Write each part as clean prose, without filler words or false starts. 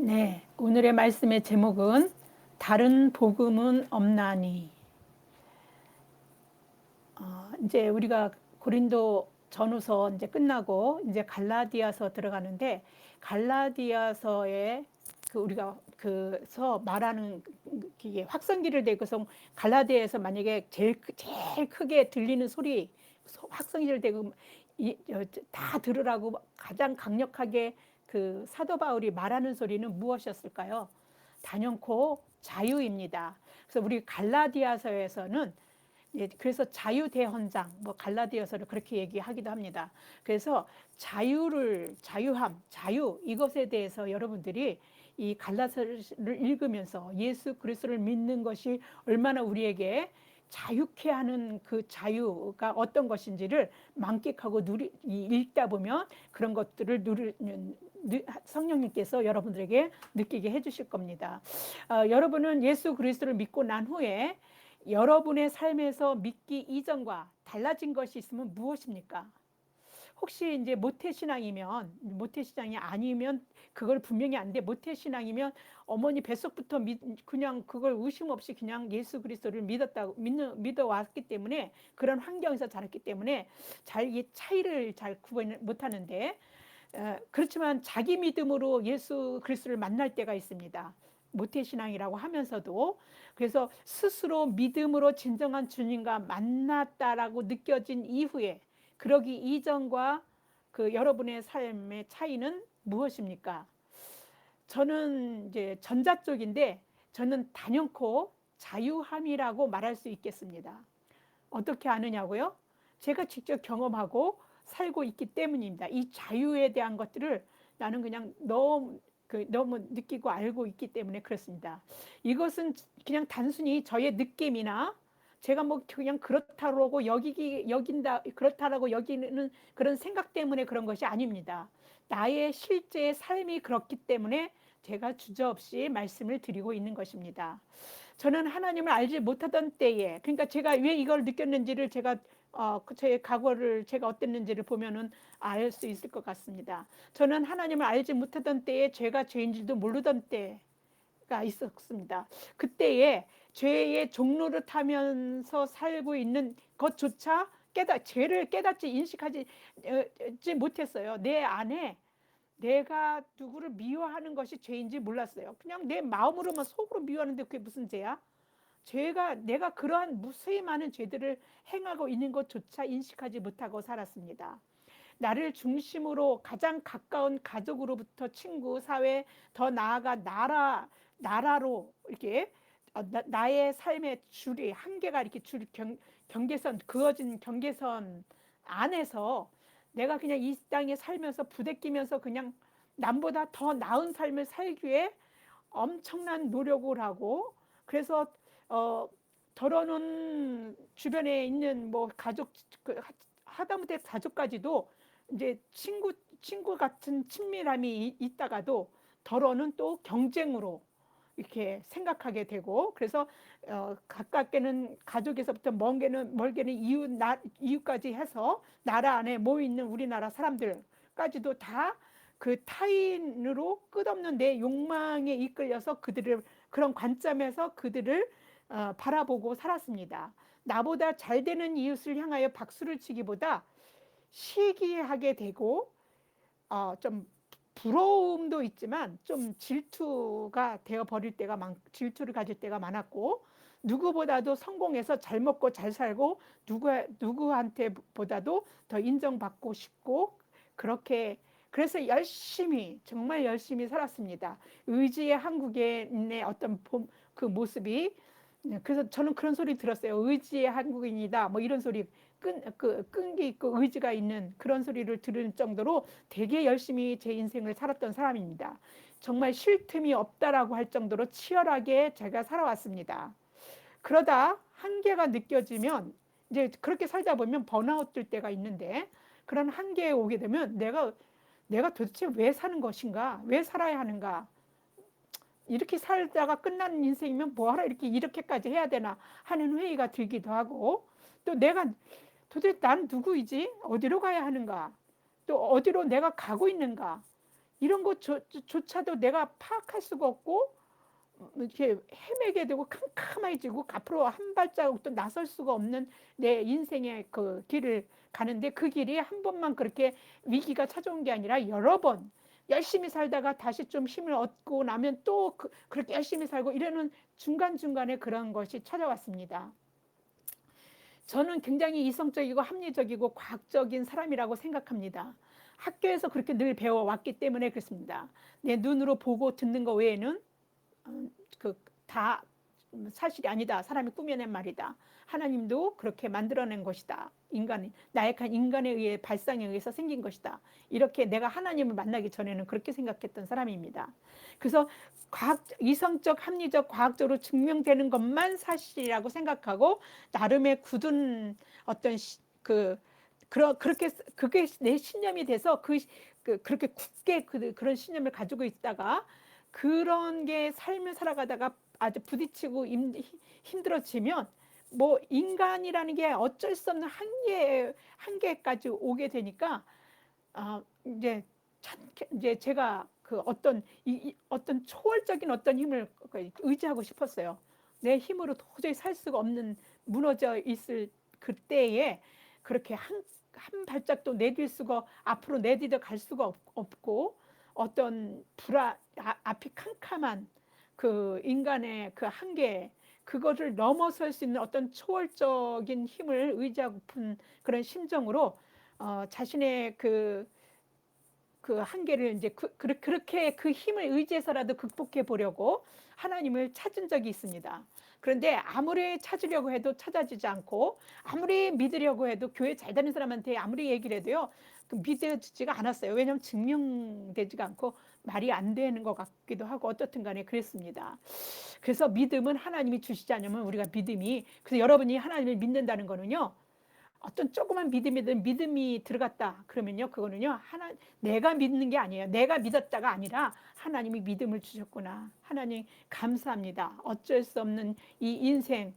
네, 오늘의 말씀의 제목은 다른 복음은 없나니. 이제 우리가 고린도 전후서 이제 끝나고 이제 갈라디아서 들어가는데, 갈라디아서에 우리가 그서 말하는 이게 확성기를 대고서 갈라디아에서 만약에 제일 크게 들리는 소리, 확성기를 대고 다 들으라고 가장 강력하게 그 사도 바울이 말하는 소리는 무엇이었을까요? 단연코 자유입니다. 그래서 우리 갈라디아서에서는, 예, 그래서 자유대헌장, 뭐 갈라디아서를 그렇게 얘기하기도 합니다. 그래서 자유함, 자유, 이것에 대해서 여러분들이 이 갈라서를 읽으면서 예수 그리스도를 믿는 것이 얼마나 우리에게 자유케 하는 그 자유가 어떤 것인지를 만끽하고 읽다 보면 그런 것들을 성령님께서 여러분들에게 느끼게 해주실 겁니다. 여러분은 예수 그리스도를 믿고 난 후에 여러분의 삶에서 믿기 이전과 달라진 것이 있으면 무엇입니까? 혹시 이제 모태신앙이 아니면 그걸 분명히 안 돼. 모태신앙이면 어머니 뱃속부터 그냥 그걸 의심 없이 그냥 예수 그리스도를 믿어왔기 때문에, 그런 환경에서 자랐기 때문에 이 차이를 잘 구분 못하는데, 그렇지만 자기 믿음으로 예수 그리스도를 만날 때가 있습니다. 모태신앙이라고 하면서도. 그래서 스스로 믿음으로 진정한 주님과 만났다라고 느껴진 이후에, 그러기 이전과 그 여러분의 삶의 차이는 무엇입니까? 저는 이제 전자 쪽인데, 저는 단연코 자유함이라고 말할 수 있겠습니다. 어떻게 아느냐고요? 제가 직접 경험하고 살고 있기 때문입니다. 이 자유에 대한 것들을 나는 그냥 너무 느끼고 알고 있기 때문에 그렇습니다. 이것은 그냥 단순히 저의 느낌이나 제가 뭐 그냥 그렇다고 그렇다라고 여기는 그런 생각 때문에 그런 것이 아닙니다. 나의 실제 삶이 그렇기 때문에 제가 주저없이 말씀을 드리고 있는 것입니다. 저는 하나님을 알지 못하던 때에, 그러니까 제가 왜 이걸 느꼈는지를 제가 제 과거를 제가 어땠는지를 보면은 알 수 있을 것 같습니다. 저는 하나님을 알지 못하던 때에 죄가 죄인지도 모르던 때가 있었습니다. 그때에 죄의 종로를 타면서 살고 있는 것조차 죄를 깨닫지 인식하지 못했어요. 내 안에 내가 누구를 미워하는 것이 죄인지 몰랐어요. 그냥 내 마음으로만, 속으로 미워하는데 그게 무슨 죄야? 내가 그러한 무수히 많은 죄들을 행하고 있는 것조차 인식하지 못하고 살았습니다. 나를 중심으로 가장 가까운 가족으로부터 친구, 사회, 더 나아가 나라로 이렇게 나의 삶의 한계가 이렇게 경계선, 그어진 경계선 안에서 내가 그냥 이 땅에 살면서 부대끼면서 그냥 남보다 더 나은 삶을 살기 위해 엄청난 노력을 하고, 그래서 어, 더러는 주변에 있는 뭐 가족, 하다못해 가족까지도 이제 친구 같은 친밀함이 있다가도 더러는 또 경쟁으로 이렇게 생각하게 되고, 그래서 가깝게는 가족에서부터 멀게는 이웃까지 해서 나라 안에 모여 있는 우리나라 사람들까지도 다 그 타인으로 끝없는 내 욕망에 이끌려서 그런 관점에서 그들을 바라보고 살았습니다. 나보다 잘 되는 이웃을 향하여 박수를 치기보다 시기하게 되고, 좀 부러움도 있지만 좀 질투를 가질 때가 많았고, 누구보다도 성공해서 잘 먹고 잘 살고 누구한테 보다도 더 인정받고 싶고, 그렇게 그래서 정말 열심히 살았습니다. 의지의 한국인의 어떤 그 모습이, 그래서 저는 그런 소리 들었어요. 의지의 한국인이다. 뭐 이런 소리, 끈기 있고 의지가 있는 그런 소리를 들을 정도로 되게 열심히 제 인생을 살았던 사람입니다. 정말 쉴 틈이 없다라고 할 정도로 치열하게 제가 살아왔습니다. 그러다 한계가 느껴지면, 이제 그렇게 살다 보면 번아웃 될 때가 있는데, 그런 한계에 오게 되면 내가 도대체 왜 사는 것인가? 왜 살아야 하는가? 이렇게 살다가 끝나는 인생이면 뭐하러 이렇게까지 해야 되나 하는 회의가 들기도 하고, 또 도대체 난 누구이지? 어디로 가야 하는가? 또 어디로 내가 가고 있는가? 이런 것조차도 내가 파악할 수가 없고 이렇게 헤매게 되고 캄캄해지고 앞으로 한 발자국도 나설 수가 없는 내 인생의 그 길을 가는데, 그 길이 한 번만 그렇게 위기가 찾아온 게 아니라 여러 번 열심히 살다가 다시 좀 힘을 얻고 나면 또 그렇게 열심히 살고 이러는 중간중간에 그런 것이 찾아왔습니다. 저는 굉장히 이성적이고 합리적이고 과학적인 사람이라고 생각합니다. 학교에서 그렇게 늘 배워왔기 때문에 그렇습니다. 내 눈으로 보고 듣는 것 외에는 다 사실이 아니다. 사람이 꾸며낸 말이다. 하나님도 그렇게 만들어낸 것이다. 나약한 인간에 의해 발상에 의해서 생긴 것이다. 이렇게 내가 하나님을 만나기 전에는 그렇게 생각했던 사람입니다. 그래서 이성적, 합리적, 과학적으로 증명되는 것만 사실이라고 생각하고 나름의 굳은 어떤 그렇게 그게 내 신념이 돼서 그렇게 굳게 그런 신념을 가지고 있다가 그런 게 삶을 살아가다가 아주 부딪히고 힘들어지면 뭐 인간이라는 게 어쩔 수 없는 한계까지 오게 되니까 이제 제가 그 어떤 초월적인 어떤 힘을 의지하고 싶었어요. 내 힘으로 도저히 살 수가 없는, 무너져 있을 그때에 그렇게 한 발짝도 내딜 수가, 앞으로 내디뎌 갈 수가 없고 어떤 앞이 캄캄한 그 인간의 그 한계, 그것을 넘어설 수 있는 어떤 초월적인 힘을 의지하고픈 그런 심정으로 자신의 그 한계를 이제 그렇게 그 힘을 의지해서라도 극복해 보려고 하나님을 찾은 적이 있습니다. 그런데 아무리 찾으려고 해도 찾아지지 않고, 아무리 믿으려고 해도 교회 잘 다니는 사람한테 아무리 얘기를 해도요, 믿어지지가 않았어요. 왜냐하면 증명되지가 않고 말이 안 되는 것 같기도 하고 어떻든 간에 그랬습니다. 그래서 믿음은 하나님이 주시지 않으면 우리가 그래서 여러분이 하나님을 믿는다는 거는요, 어떤 조그만 믿음이 들어갔다 그러면요, 그거는요 내가 믿는 게 아니에요. 내가 믿었다가 아니라 하나님이 믿음을 주셨구나. 하나님 감사합니다. 어쩔 수 없는 이 인생,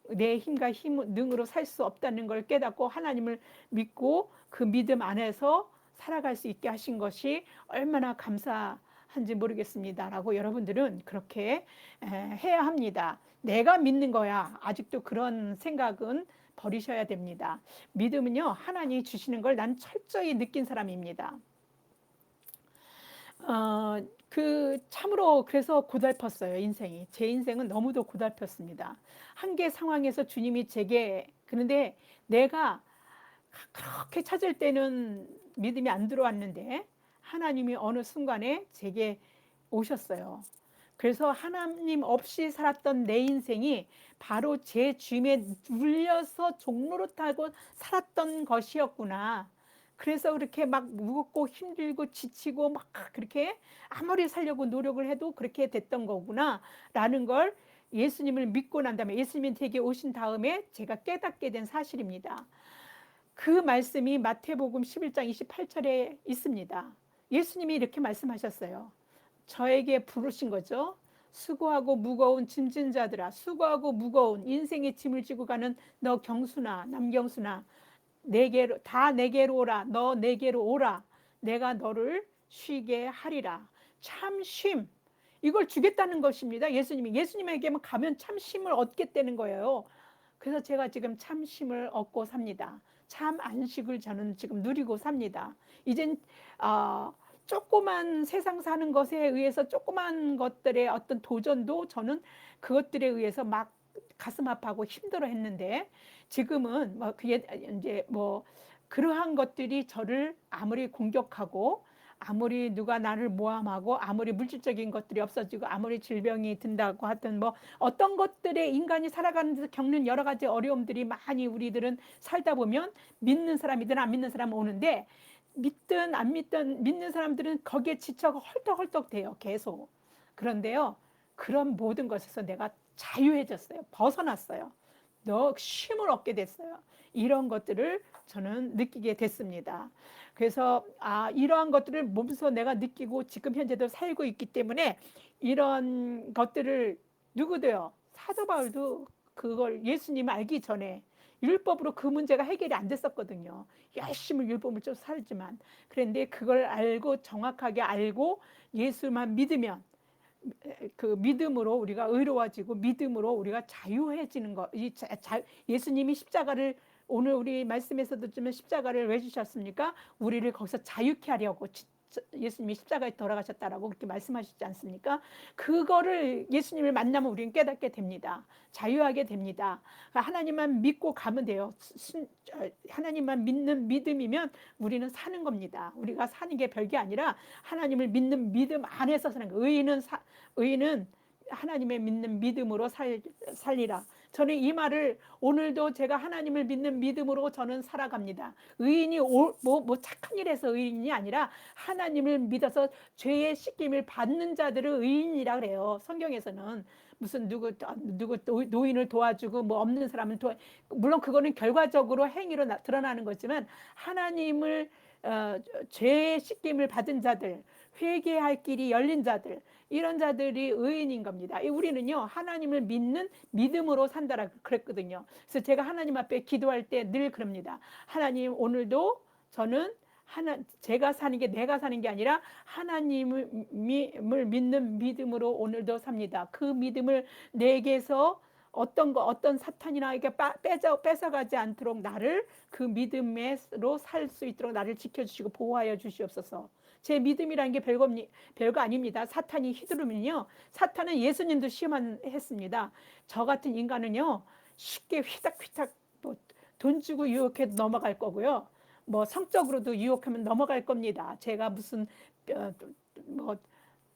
내 힘과 능으로 살 수 없다는 걸 깨닫고 하나님을 믿고 그 믿음 안에서 살아갈 수 있게 하신 것이 얼마나 감사한지 모르겠습니다 라고 여러분들은 그렇게 해야 합니다. 내가 믿는 거야. 아직도 그런 생각은 버리셔야 됩니다. 믿음은요, 하나님이 주시는 걸 난 철저히 느낀 사람입니다. 참으로 그래서 고달팠어요, 인생이. 제 인생은 너무도 고달팠습니다. 한계 상황에서 주님이 그런데 내가 그렇게 찾을 때는 믿음이 안 들어왔는데 하나님이 어느 순간에 제게 오셨어요. 그래서 하나님 없이 살았던 내 인생이 바로 제 주임에 눌려서 종로로 타고 살았던 것이었구나. 그래서 그렇게 막 무겁고 힘들고 지치고 막 그렇게 아무리 살려고 노력을 해도 그렇게 됐던 거구나 라는 걸 예수님을 믿고 난 다음에, 예수님이 제게 오신 다음에 제가 깨닫게 된 사실입니다. 그 말씀이 마태복음 11장 28절에 있습니다. 예수님이 이렇게 말씀하셨어요. 저에게 부르신 거죠. 수고하고 무거운 짐진 자들아, 수고하고 무거운 인생의 짐을 지고 가는 너 경수나 남경수나, 내게로 오라. 너 내게로 오라. 내가 너를 쉬게 하리라. 참 쉼, 이걸 주겠다는 것입니다. 예수님에게만 가면 참 쉼을 얻겠다는 거예요. 그래서 제가 지금 참 쉼을 얻고 삽니다. 참 안식을 저는 지금 누리고 삽니다. 이젠 조그만 세상 사는 것에 의해서 조그만 것들의 어떤 도전도 저는 그것들에 의해서 막 가슴 아파하고 힘들어 했는데, 지금은 그게 이제 그러한 것들이 저를 아무리 공격하고 아무리 누가 나를 모함하고 아무리 물질적인 것들이 없어지고 아무리 질병이 든다고 하든 어떤 것들에 인간이 살아가는 데서 겪는 여러 가지 어려움들이 많이 우리들은 살다 보면 믿는 사람이든 안 믿는 사람 오는데, 믿든 안 믿든 믿는 사람들은 거기에 지쳐 헐떡헐떡 돼요, 계속. 그런데요, 그런 모든 것에서 내가 자유해졌어요. 벗어났어요. 너 쉼을 얻게 됐어요. 이런 것들을 저는 느끼게 됐습니다. 그래서 이러한 것들을 몸소 내가 느끼고 지금 현재도 살고 있기 때문에 이런 것들을 누구도요, 사도 바울도 그걸 예수님 알기 전에 율법으로 그 문제가 해결이 안 됐었거든요. 열심히 율법을 좀 살지만. 그런데 그걸 알고 정확하게 알고 예수만 믿으면 그 믿음으로 우리가 의로워지고 믿음으로 우리가 자유해지는 것. 예수님이 십자가를 오늘 우리 말씀에서도 좀 십자가를 왜 주셨습니까? 우리를 거기서 자유케 하려고 예수님이 십자가에 돌아가셨다라고 그렇게 말씀하시지 않습니까? 그거를 예수님을 만나면 우리는 깨닫게 됩니다. 자유하게 됩니다. 하나님만 믿고 가면 돼요. 하나님만 믿는 믿음이면 우리는 사는 겁니다. 우리가 사는 게 별게 아니라 하나님을 믿는 믿음 안에서 사는 거예요. 의인은 하나님의 믿는 믿음으로 살리라. 저는 이 말을 오늘도 제가 하나님을 믿는 믿음으로 저는 살아갑니다. 의인이 뭐 착한 일에서 의인이 아니라 하나님을 믿어서 죄의 씻김을 받는 자들을 의인이라 그래요. 성경에서는 무슨 누구 노인을 도와주고 뭐 없는 사람을 물론 그거는 결과적으로 행위로 드러나는 거지만 하나님을 죄의 씻김을 받은 자들, 회개할 길이 열린 자들, 이런 자들이 의인인 겁니다. 우리는요 하나님을 믿는 믿음으로 산다라 그랬거든요. 그래서 제가 하나님 앞에 기도할 때 늘 그럽니다. 하나님, 오늘도 저는 제가 사는 게 내가 사는 게 아니라 하나님을 믿는 믿음으로 오늘도 삽니다. 그 믿음을 내게서 어떤 사탄이나 이렇게 뺏어가지 않도록 나를 그 믿음으로 살 수 있도록 나를 지켜주시고 보호하여 주시옵소서. 제 믿음이라는 게 별거 아닙니다. 사탄이 휘두르면요, 사탄은 예수님도 시험했습니다. 저 같은 인간은요 쉽게 휘닥휘닥 돈 주고 유혹해도 넘어갈 거고요, 뭐 성적으로도 유혹하면 넘어갈 겁니다. 제가 무슨 뭐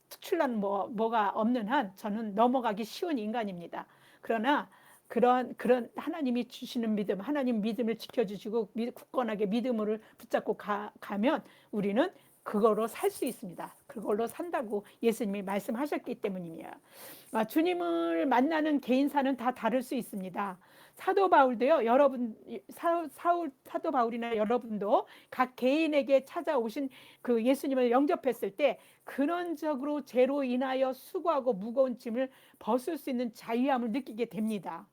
특출난 뭐가 없는 한 저는 넘어가기 쉬운 인간입니다. 그러나 그런 하나님이 주시는 믿음, 하나님 믿음을 지켜주시고 굳건하게 믿음을 붙잡고 가면 우리는 그걸로 살 수 있습니다. 그걸로 산다고 예수님이 말씀하셨기 때문입니다. 주님을 만나는 개인사는 다 다를 수 있습니다. 사도 바울도요, 여러분, 사도 바울이나 여러분도 각 개인에게 찾아오신 그 예수님을 영접했을 때 근원적으로 죄로 인하여 수고하고 무거운 짐을 벗을 수 있는 자유함을 느끼게 됩니다.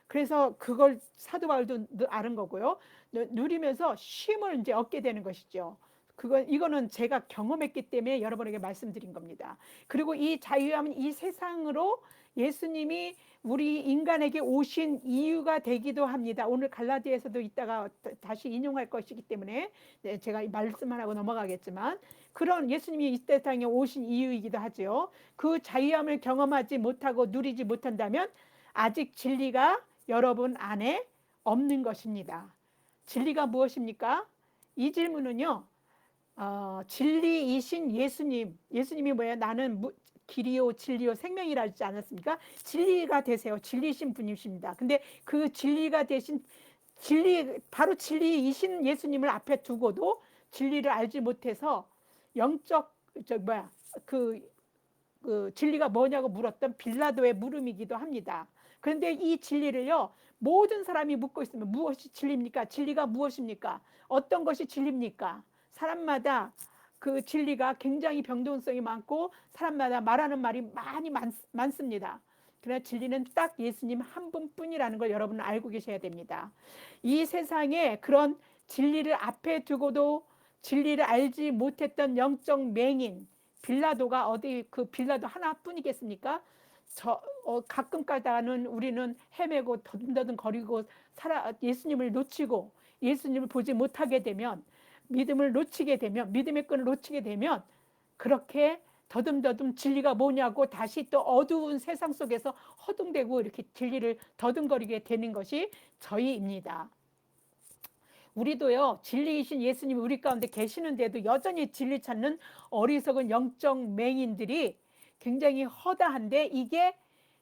그래서 그걸 사도 바울도 아는 거고요. 누리면서 쉼을 이제 얻게 되는 것이죠. 이거는 제가 경험했기 때문에 여러분에게 말씀드린 겁니다. 그리고 이 자유함은 이 세상으로 예수님이 우리 인간에게 오신 이유가 되기도 합니다. 오늘 갈라디아에서도 이따가 다시 인용할 것이기 때문에 제가 말씀만 하고 넘어가겠지만, 그런 예수님이 이 세상에 오신 이유이기도 하죠. 그 자유함을 경험하지 못하고 누리지 못한다면 아직 진리가 여러분 안에 없는 것입니다. 진리가 무엇입니까? 이 질문은요, 진리이신 예수님이 뭐예요? 나는 길이요 진리요 생명이라 하지 않았습니까? 진리가 되세요. 진리신 분이십니다. 근데 그 진리가 되신 바로 진리이신 예수님을 앞에 두고도 진리를 알지 못해서 영적 그 진리가 뭐냐고 물었던 빌라도의 물음이기도 합니다. 그런데 이 진리를요, 모든 사람이 묻고 있으면 무엇이 진리입니까? 진리가 무엇입니까? 어떤 것이 진리입니까? 사람마다 그 진리가 굉장히 병동성이 많고 사람마다 말하는 말이 많이 많습니다. 그러나 진리는 딱 예수님 한 분뿐이라는 걸 여러분은 알고 계셔야 됩니다. 이 세상에 그런 진리를 앞에 두고도 진리를 알지 못했던 영적 맹인 빌라도가 그 빌라도 하나뿐이겠습니까? 가끔 가다가는 우리는 헤매고 더듬더듬 거리고 예수님을 놓치고 예수님을 보지 못하게 되면, 믿음을 놓치게 되면, 믿음의 끈을 놓치게 되면 그렇게 더듬더듬 진리가 뭐냐고 다시 또 어두운 세상 속에서 허둥대고 이렇게 진리를 더듬거리게 되는 것이 저희입니다. 우리도요, 진리이신 예수님이 우리 가운데 계시는데도 여전히 진리 찾는 어리석은 영적 맹인들이 굉장히 허다한데, 이게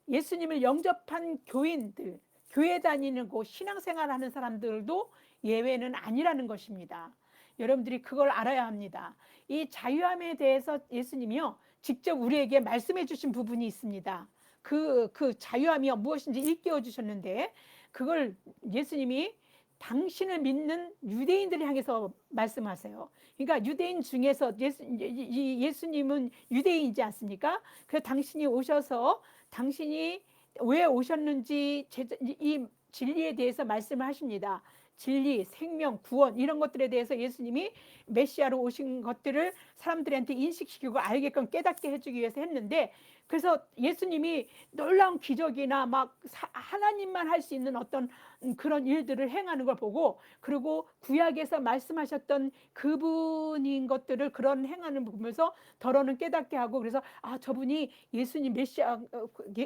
예수님을 영접한 교인들, 교회 다니는 곳 신앙생활하는 사람들도 예외는 아니라는 것입니다. 여러분들이 그걸 알아야 합니다. 이 자유함에 대해서 예수님이요 직접 우리에게 말씀해 주신 부분이 있습니다. 그 자유함이 무엇인지 일깨워 주셨는데, 그걸 예수님이 당신을 믿는 유대인들을 향해서 말씀하세요. 그러니까 유대인 중에서 예수님은 유대인이지 않습니까? 그래서 당신이 오셔서 당신이 왜 오셨는지 이 진리에 대해서 말씀을 하십니다. 진리, 생명, 구원 이런 것들에 대해서 예수님이 메시아로 오신 것들을 사람들한테 인식시키고 알게끔 깨닫게 해주기 위해서 했는데, 그래서 예수님이 놀라운 기적이나 막 하나님만 할 수 있는 어떤 그런 일들을 행하는 걸 보고, 그리고 구약에서 말씀하셨던 그분인 것들을 그런 행하는 걸 보면서 더러는 깨닫게 하고, 그래서 아, 저분이 예수님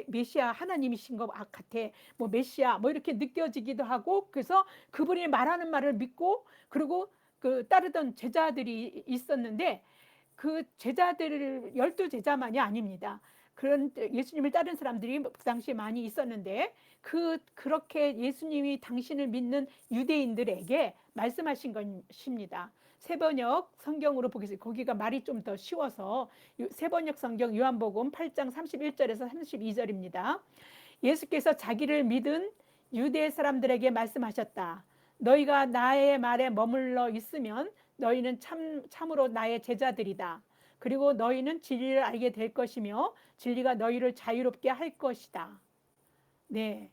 메시아 하나님이신 것 같아, 뭐 메시아 뭐 이렇게 느껴지기도 하고, 그래서 그분이 말하는 말을 믿고, 그리고 그 따르던 제자들이 있었는데, 그 제자들 12제자만이 아닙니다. 그런 예수님을 따른 사람들이 그 당시에 많이 있었는데, 그렇게 예수님이 당신을 믿는 유대인들에게 말씀하신 것입니다. 세번역 성경으로 보겠습니다. 거기가 말이 좀 더 쉬워서 세번역 성경 요한복음 8장 31절에서 32절입니다. 예수께서 자기를 믿은 유대 사람들에게 말씀하셨다. 너희가 나의 말에 머물러 있으면 너희는 참으로 나의 제자들이다. 그리고 너희는 진리를 알게 될 것이며 진리가 너희를 자유롭게 할 것이다. 네,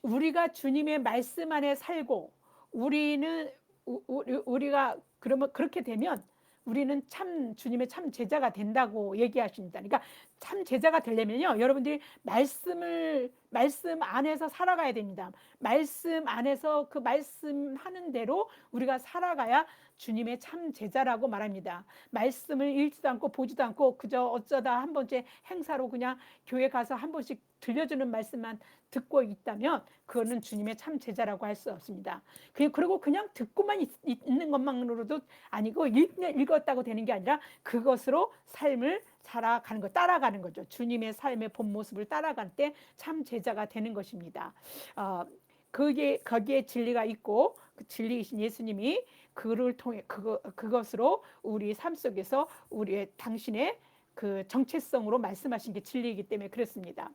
우리가 주님의 말씀 안에 살고 우리가 그러면 그렇게 되면 우리는 참 주님의 참 제자가 된다고 얘기하십니다. 그러니까 참 제자가 되려면요, 여러분들이 말씀 안에서 살아가야 됩니다. 말씀 안에서 그 말씀하는 대로 우리가 살아가야 주님의 참 제자라고 말합니다. 말씀을 읽지도 않고 보지도 않고 그저 어쩌다 한 번째 행사로 그냥 교회 가서 한 번씩 들려주는 말씀만 듣고 있다면 그거는 주님의 참 제자라고 할 수 없습니다. 그리고 그냥 듣고만 있는 것만으로도 아니고 읽었다고 되는 게 아니라 그것으로 삶을 살아가는 거, 따라가는 거죠. 주님의 삶의 본 모습을 따라갈 때 참 제자가 되는 것입니다. 거기에 진리가 있고 그 진리이신 예수님이 그를 통해 그것으로 우리 삶 속에서 당신의 그 정체성으로 말씀하신 게 진리이기 때문에 그렇습니다.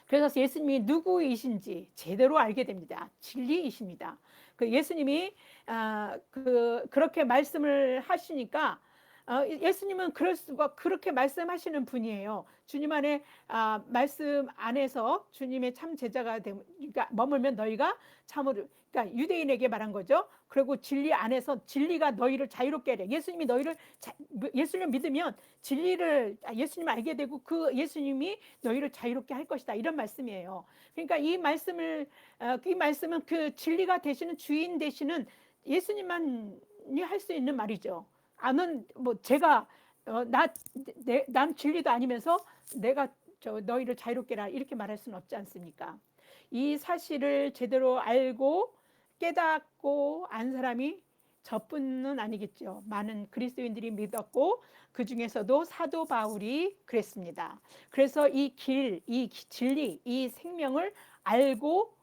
그래서 예수님이 누구이신지 제대로 알게 됩니다. 진리이십니다. 그 예수님이 그렇게 말씀을 하시니까 예수님은 그렇게 말씀하시는 분이에요. 주님 안에 말씀 안에서 주님의 참 제자가 그러니까 머물면 너희가 참으로, 그러니까 유대인에게 말한 거죠. 그리고 진리 안에서 진리가 너희를 자유롭게 하래. 예수님을 믿으면 예수님을 알게 되고 그 예수님이 너희를 자유롭게 할 것이다, 이런 말씀이에요. 그러니까 이 말씀은 그 진리가 되시는 주인 되시는 예수님만이 할 수 있는 말이죠. 아는 뭐 제가 난 진리도 아니면서 내가 너희를 자유롭게 하라 이렇게 말할 수는 없지 않습니까? 이 사실을 제대로 알고 깨닫고 안 사람이 저뿐은 아니겠죠. 많은 그리스도인들이 믿었고 그 중에서도 사도 바울이 그랬습니다. 그래서 이 진리, 이 생명을 알고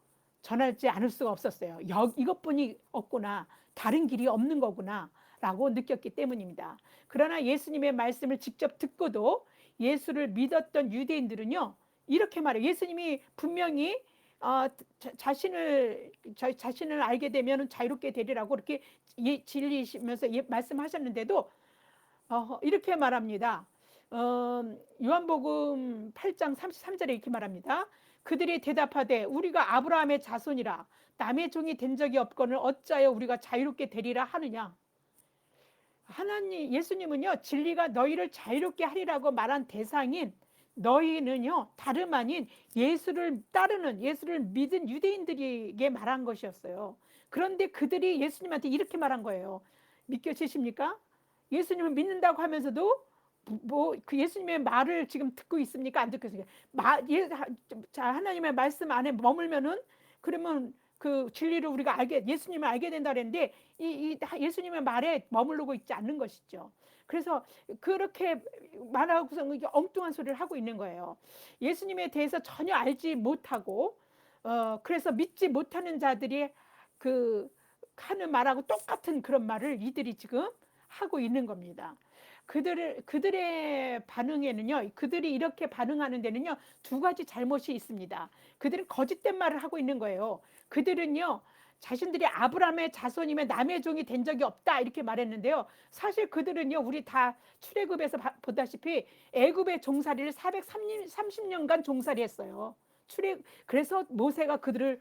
전하지 않을 수가 없었어요. 이것뿐이 없구나, 다른 길이 없는 거구나 라고 느꼈기 때문입니다. 그러나 예수님의 말씀을 직접 듣고도 예수를 믿었던 유대인들은요, 이렇게 말해요. 예수님이 분명히 자신을 알게 되면 자유롭게 되리라고 이렇게 진리시면서 말씀하셨는데도 이렇게 말합니다. 요한복음 8장 33절에 이렇게 말합니다. 그들이 대답하되 우리가 아브라함의 자손이라 남의 종이 된 적이 없거늘 어찌하여 우리가 자유롭게 되리라 하느냐. 예수님은요, 진리가 너희를 자유롭게 하리라고 말한 대상인 너희는요, 다름 아닌 예수를 믿은 유대인들에게 말한 것이었어요. 그런데 그들이 예수님한테 이렇게 말한 거예요. 믿겨지십니까? 예수님을 믿는다고 하면서도 그 예수님의 말을 지금 듣고 있습니까? 안 듣고 있습니까? 하나님의 말씀 안에 머물면은 그러면 그 진리를 우리가 예수님을 알게 된다 그랬는데 예수님의 말에 머무르고 있지 않는 것이죠. 그래서 그렇게 말하고서 엉뚱한 소리를 하고 있는 거예요. 예수님에 대해서 전혀 알지 못하고 그래서 믿지 못하는 자들이 하는 말하고 똑같은 그런 말을 이들이 지금 하고 있는 겁니다. 그들의 반응에는요, 그들이 이렇게 반응하는 데는요, 두 가지 잘못이 있습니다. 그들은 거짓된 말을 하고 있는 거예요. 그들은요, 자신들이 아브라함의 자손이면 남의 종이 된 적이 없다 이렇게 말했는데요, 사실 그들은요, 우리 다 출애굽에서 보다시피 애굽의 종살이를 430년간 종살이했어요. 그래서 모세가 그들을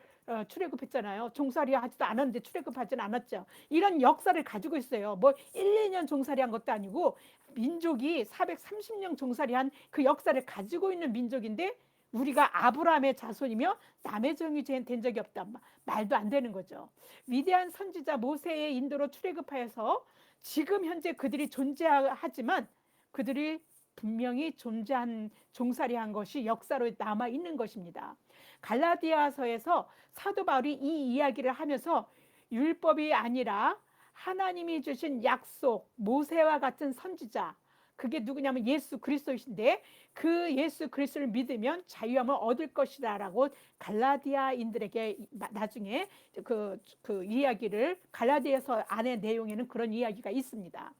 출애굽했잖아요. 종살이 하지도 않았는데 출애굽하지는 않았죠. 이런 역사를 가지고 있어요. 뭐 1, 2년 종살이 한 것도 아니고 민족이 430년 종살이 한 그 역사를 가지고 있는 민족인데 우리가 아브라함의 자손이며 남의 종이 된 적이 없다. 말도 안 되는 거죠. 위대한 선지자 모세의 인도로 출애굽하여서 지금 현재 그들이 존재하지만 그들이 분명히 존재한 종살이한 것이 역사로 남아 있는 것입니다. 갈라디아서에서 사도 바울이 이 이야기를 하면서 율법이 아니라 하나님이 주신 약속, 모세와 같은 선지자, 그게 누구냐면 예수 그리스도이신데 그 예수 그리스도를 믿으면 자유함을 얻을 것이다라고 갈라디아인들에게 나중에 그 이야기를 갈라디아서 안의 내용에는 그런 이야기가 있습니다.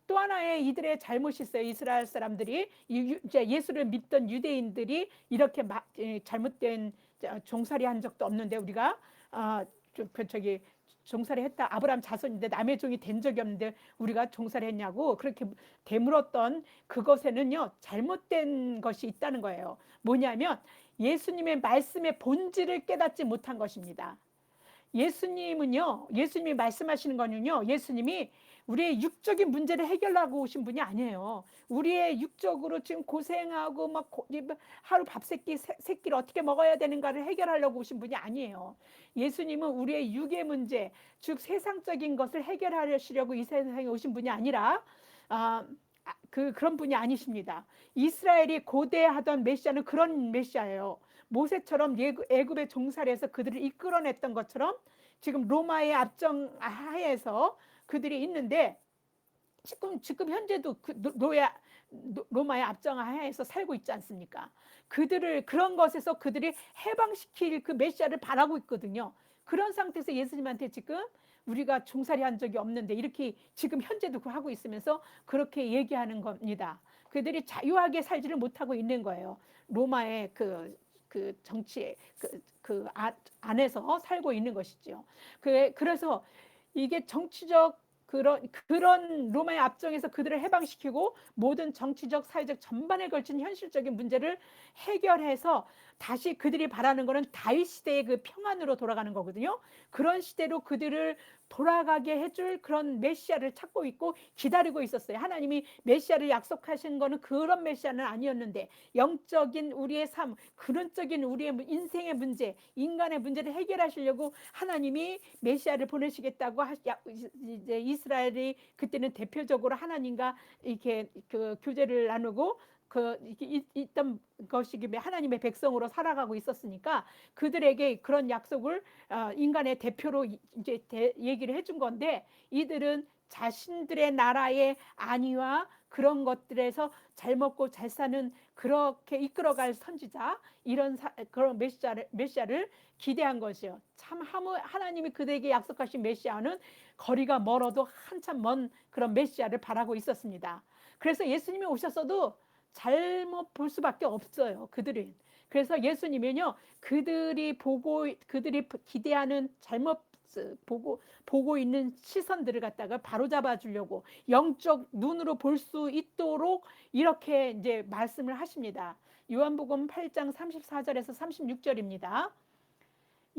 또 하나의 이들의 잘못이 있어요. 이스라엘 사람들이 이제 예수를 믿던 유대인들이 이렇게 잘못된 종살이 한 적도 없는데 우리가 저기 종살이 했다. 아브라함 자손인데 남의 종이 된 적이 없는데 우리가 종살이 했냐고 그렇게 되물었던 그것에는요 잘못된 것이 있다는 거예요. 뭐냐면 예수님의 말씀의 본질을 깨닫지 못한 것입니다. 예수님이 말씀하시는 거는요, 예수님이 우리의 육적인 문제를 해결하고 오신 분이 아니에요. 우리의 육적으로 지금 고생하고 막 하루 밥 세끼를 어떻게 먹어야 되는가를 해결하려고 오신 분이 아니에요. 예수님은 우리의 육의 문제, 즉 세상적인 것을 해결하시려고 이 세상에 오신 분이 아니라 그런 분이 아니십니다. 이스라엘이 고대하던 메시아는 그런 메시아예요. 모세처럼 애굽의 종살이에서 그들을 이끌어냈던 것처럼 지금 로마의 압정 하에서 그들이 있는데 지금 현재도 로마의 압정 하에서 살고 있지 않습니까? 그런 것에서 그들이 해방시킬 그 메시아를 바라고 있거든요. 그런 상태에서 예수님한테 지금 우리가 종살이 한 적이 없는데 이렇게 지금 현재도 하고 있으면서 그렇게 얘기하는 겁니다. 그들이 자유하게 살지를 못하고 있는 거예요. 로마의 그 정치의 안에서 살고 있는 것이죠. 그래서 이게 정치적 그런 로마의 압정에서 그들을 해방시키고 모든 정치적 사회적 전반에 걸친 현실적인 문제를 해결해서 다시 그들이 바라는 것은 다윗 시대의 그 평안으로 돌아가는 거거든요. 그런 시대로 그들을 돌아가게 해줄 그런 메시아를 찾고 있고 기다리고 있었어요. 하나님이 메시아를 약속하신 거는 그런 메시아는 아니었는데 영적인 우리의 삶, 근원적인 우리의 인생의 문제, 인간의 문제를 해결하시려고 하나님이 메시아를 보내시겠다고 이제 이스라엘이 그때는 대표적으로 하나님과 이렇게 그 교제를 나누고 있던 것이 하나님의 백성으로 살아가고 있었으니까 그들에게 그런 약속을 인간의 대표로 이제 얘기를 해준 건데 이들은 자신들의 나라의 안위와 그런 것들에서 잘 먹고 잘 사는 그렇게 이끌어갈 선지자 그런 메시아를 기대한 것이요. 참 하나님이 그들에게 약속하신 메시아는 거리가 멀어도 한참 먼 그런 메시아를 바라고 있었습니다. 그래서 예수님이 오셨어도 잘못 볼 수밖에 없어요. 그들은. 그래서 예수님은요, 그들이 기대하는 잘못 보고 있는 시선들을 갖다가 바로잡아 주려고 영적 눈으로 볼 수 있도록 이렇게 이제 말씀을 하십니다. 요한복음 8장 34절에서 36절입니다.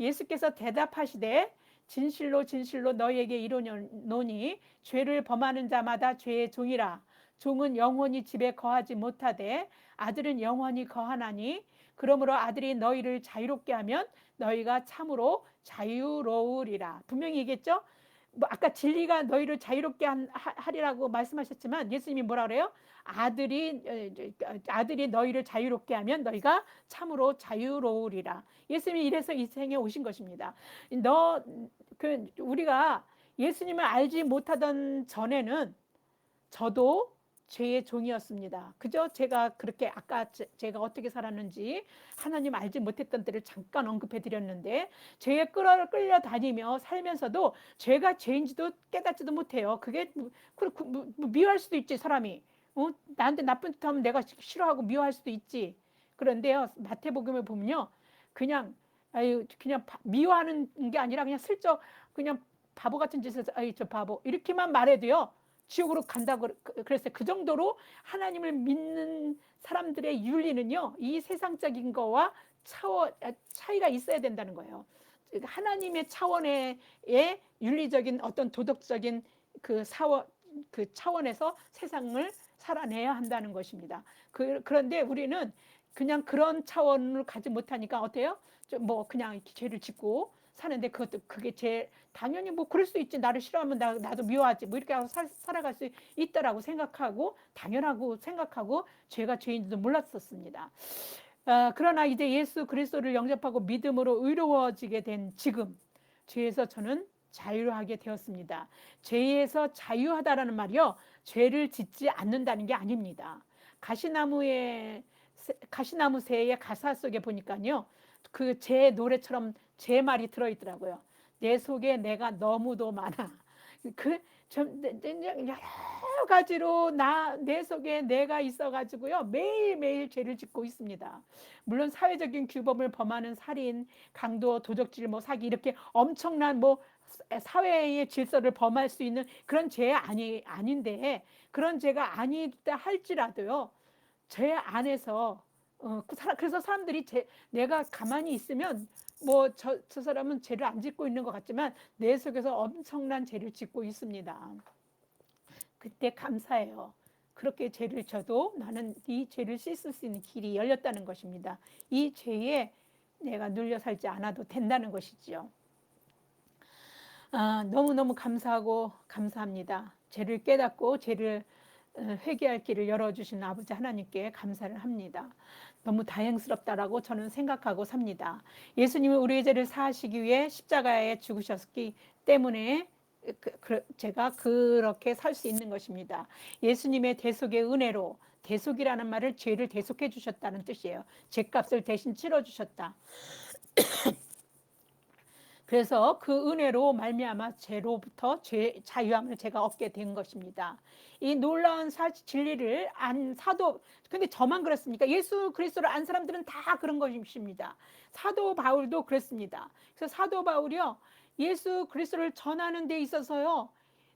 예수께서 대답하시되 진실로 진실로 너희에게 이르노니 죄를 범하는 자마다 죄의 종이라. 종은 영원히 집에 거하지 못하되 아들은 영원히 거하나니 그러므로 아들이 너희를 자유롭게 하면 너희가 참으로 자유로우리라. 분명히 얘기했죠. 아까 진리가 너희를 자유롭게 하리라고 말씀하셨지만 예수님이 뭐라 그래요? 아들이 너희를 자유롭게 하면 너희가 참으로 자유로우리라. 예수님이 이래서 이 생에 오신 것입니다. 우리가 예수님을 알지 못하던 전에는 저도 죄의 종이었습니다. 그저 제가 그렇게 아까 제가 어떻게 살았는지 하나님 알지 못했던 때를 잠깐 언급해 드렸는데 죄에 끌려다니며 살면서도 죄가 죄인지도 깨닫지도 못해요. 그게 미워할 수도 있지 사람이. 나한테 나쁜 짓 하면 내가 싫어하고 미워할 수도 있지. 그런데요 마태복음을 보면요 그냥 미워하는 게 아니라 그냥 슬쩍 그냥 바보 같은 짓을 해서 저 바보 이렇게만 말해도요 지옥으로 간다고 그랬어요. 그 정도로 하나님을 믿는 사람들의 윤리는요 이 세상적인 거와 차이가 있어야 된다는 거예요. 하나님의 차원의 윤리적인 어떤 도덕적인 그 차원에서 세상을 살아내야 한다는 것입니다. 그런데 우리는 그냥 그런 차원을 가지 못하니까 어때요? 뭐 그냥 죄를 짓고 사는데 그게 당연히 뭐 그럴 수 있지. 나를 싫어하면 나도 미워하지. 뭐 이렇게 하고 살아갈 수 있다라고 생각하고 당연하고 생각하고 죄가 죄인지도 몰랐었습니다. 그러나 이제 예수 그리스도를 영접하고 믿음으로 의로워지게 된 지금 죄에서 저는 자유하게 되었습니다. 죄에서 자유하다라는 말이요, 죄를 짓지 않는다는 게 아닙니다. 가시나무 새의 가사 속에 보니까요, 그 제 노래처럼 제 말이 들어있더라고요. 내 속에 내가 너무도 많아. 여러 가지로 내 속에 내가 있어가지고요, 매일매일 죄를 짓고 있습니다. 물론 사회적인 규범을 범하는 살인, 강도, 도적질, 뭐 사기, 이렇게 엄청난 뭐 사회의 질서를 범할 수 있는 그런 죄 아닌데, 그런 죄가 아니다 할지라도요, 제 안에서 그래서 사람들이 내가 가만히 있으면 뭐 저 사람은 죄를 안 짓고 있는 것 같지만 내 속에서 엄청난 죄를 짓고 있습니다. 그때 감사해요. 그렇게 죄를 져도 나는 이 죄를 씻을 수 있는 길이 열렸다는 것입니다. 이 죄에 내가 눌려 살지 않아도 된다는 것이지요. 너무너무 감사하고 감사합니다. 죄를 깨닫고 죄를 회개할 길을 열어주신 아버지 하나님께 감사를 합니다. 너무 다행스럽다라고 저는 생각하고 삽니다. 예수님이 우리의 죄를 사하시기 위해 십자가에 죽으셨기 때문에 제가 그렇게 살 수 있는 것입니다. 예수님의 대속의 은혜로, 대속이라는 말을 죄를 대속해 주셨다는 뜻이에요. 죄값을 대신 치러 주셨다. 그래서 그 은혜로 말미암아 죄로부터 자유함을 제가 얻게 된 것입니다. 이 놀라운 진리를 안 사도, 근데 저만 그렇습니까? 예수 그리스도를 안 사람들은 다 그런 것입니다. 사도 바울도 그랬습니다. 그래서 사도 바울이요, 예수 그리스도를 전하는 데 있어서요,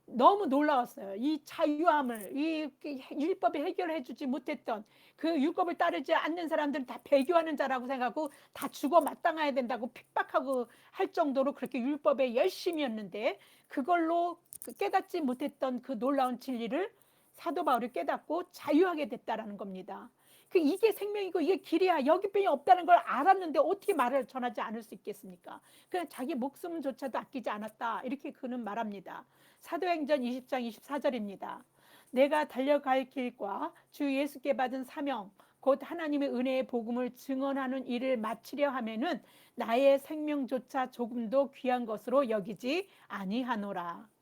너무 놀라웠어요. 이 자유함을, 이 율법이 해결해 주지 못했던 그 율법을 따르지 않는 사람들은 다 배교하는 자라고 생각하고 다 죽어 마땅해야 된다고 핍박하고 할 정도로 그렇게 율법에 열심이었는데, 그걸로 깨닫지 못했던 그 놀라운 진리를 사도 바울이 깨닫고 자유하게 됐다라는 겁니다. 이게 생명이고 이게 길이야, 여기뿐이 없다는 걸 알았는데 어떻게 말을 전하지 않을 수 있겠습니까? 그냥 자기 목숨조차도 아끼지 않았다, 이렇게 그는 말합니다. 사도행전 20장 24절입니다. 내가 달려갈 길과 주 예수께 받은 사명, 곧 하나님의 은혜의 복음을 증언하는 일을 마치려 하면은 나의 생명조차 조금도 귀한 것으로 여기지 아니하노라.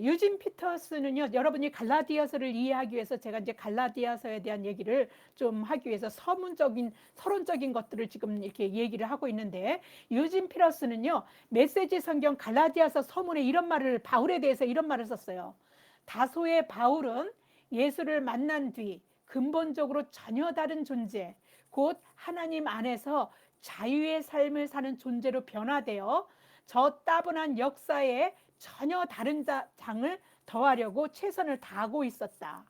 유진 피터스는요, 여러분이 갈라디아서를 이해하기 위해서 제가 이제 갈라디아서에 대한 얘기를 좀 하기 위해서 서론적인 것들을 지금 이렇게 얘기를 하고 있는데, 유진 피터스는요, 메시지 성경 갈라디아서 서문에 바울에 대해서 이런 말을 썼어요. 다소의 바울은 예수를 만난 뒤 근본적으로 전혀 다른 존재, 곧 하나님 안에서 자유의 삶을 사는 존재로 변화되어 저 따분한 역사에 전혀 다른 장을 더하려고 최선을 다하고 있었다.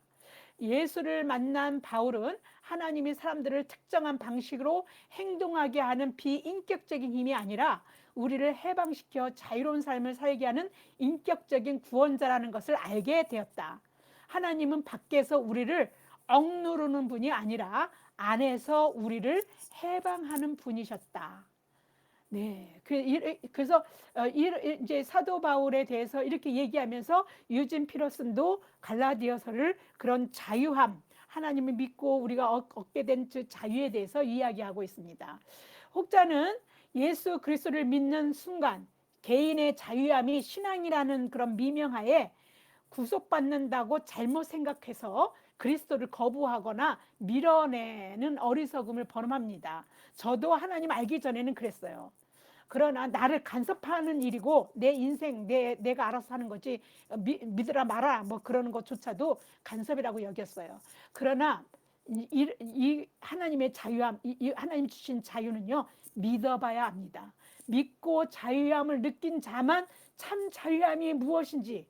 예수를 만난 바울은 하나님이 사람들을 특정한 방식으로 행동하게 하는 비인격적인 힘이 아니라 우리를 해방시켜 자유로운 삶을 살게 하는 인격적인 구원자라는 것을 알게 되었다. 하나님은 밖에서 우리를 억누르는 분이 아니라 안에서 우리를 해방하는 분이셨다. 네, 그래서 이제 사도 바울에 대해서 이렇게 얘기하면서 유진 피터슨도 갈라디아서를 그런 자유함, 하나님을 믿고 우리가 얻게 된 그 자유에 대해서 이야기하고 있습니다. 혹자는 예수 그리스도를 믿는 순간 개인의 자유함이 신앙이라는 그런 미명하에 구속받는다고 잘못 생각해서 그리스도를 거부하거나 밀어내는 어리석음을 범합니다. 저도 하나님 알기 전에는 그랬어요. 그러나 나를 간섭하는 일이고 내 인생 내가 알아서 하는 거지, 믿으라 마라 뭐 그러는 것조차도 간섭이라고 여겼어요. 그러나 이 하나님의 자유함, 이 하나님 주신 자유는요, 믿어봐야 합니다. 믿고 자유함을 느낀 자만 참 자유함이 무엇인지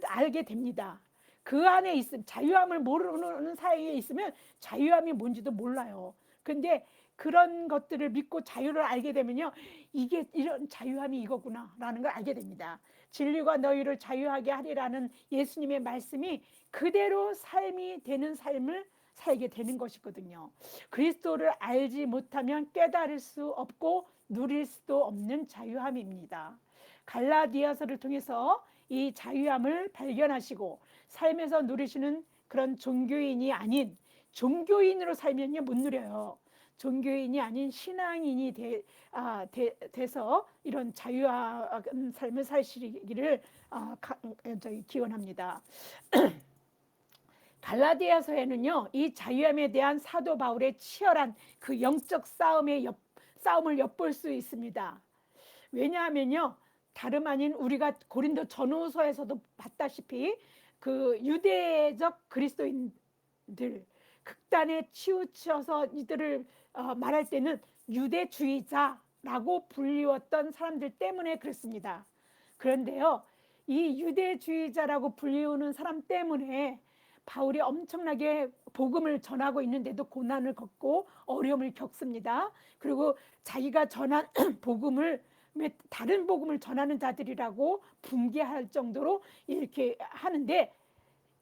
알게 됩니다. 그 안에 있음, 자유함을 모르는 사이에 있으면 자유함이 뭔지도 몰라요. 근데 그런 것들을 믿고 자유를 알게 되면요, 이게 이런 자유함이 이거구나라는 걸 알게 됩니다. 진리가 너희를 자유하게 하리라는 예수님의 말씀이 그대로 삶이 되는 삶을 살게 되는 것이거든요. 그리스도를 알지 못하면 깨달을 수 없고 누릴 수도 없는 자유함입니다. 갈라디아서를 통해서 이 자유함을 발견하시고 삶에서 누리시는 그런 종교인이 아닌, 종교인으로 살면요 못 누려요. 종교인이 아닌 신앙인이 돼서 이런 자유한 삶을 사시기를 기원합니다. 갈라디아서에는요, 이 자유함에 대한 사도 바울의 치열한 그 영적 싸움을 엿볼 수 있습니다. 왜냐하면요, 다름 아닌 우리가 고린도 전후서에서도 봤다시피 그 유대적 그리스도인들, 극단에 치우쳐서 이들을 말할 때는 유대주의자라고 불리웠던 사람들 때문에 그렇습니다. 그런데요, 이 유대주의자라고 불리우는 사람 때문에 바울이 엄청나게 복음을 전하고 있는데도 고난을 겪고 어려움을 겪습니다. 그리고 자기가 전한 복음을 다른 복음을 전하는 자들이라고 붕괴할 정도로 이렇게 하는데,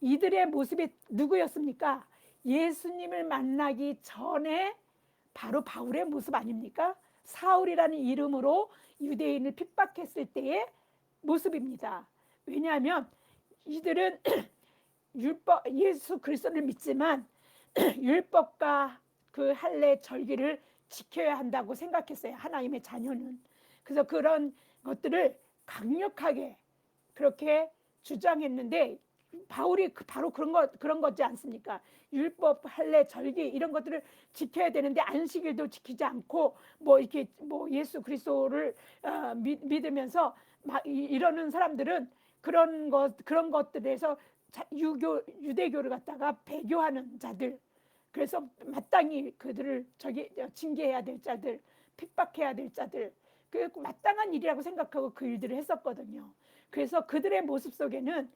이들의 모습이 누구였습니까? 예수님을 만나기 전에 바로 바울의 모습 아닙니까? 사울이라는 이름으로 유대인을 핍박했을 때의 모습입니다. 왜냐하면 이들은 율법, 예수 그리스도를 믿지만 율법과 그 할례 절기를 지켜야 한다고 생각했어요. 하나님의 자녀는. 그래서 그런 것들을 강력하게 그렇게 주장했는데, 바울이 바로 그런 거지 않습니까? 율법, 할례, 절기 이런 것들을 지켜야 되는데 안식일도 지키지 않고 뭐 이렇게 뭐 예수 그리스도를 믿으면서 이러는 사람들은 그런 것들에서 유대교를 갖다가 배교하는 자들, 그래서 마땅히 그들을 징계해야 될 자들, 핍박해야 될 자들, 그 마땅한 일이라고 생각하고 그 일들을 했었거든요. 그래서 그들의 모습 속에는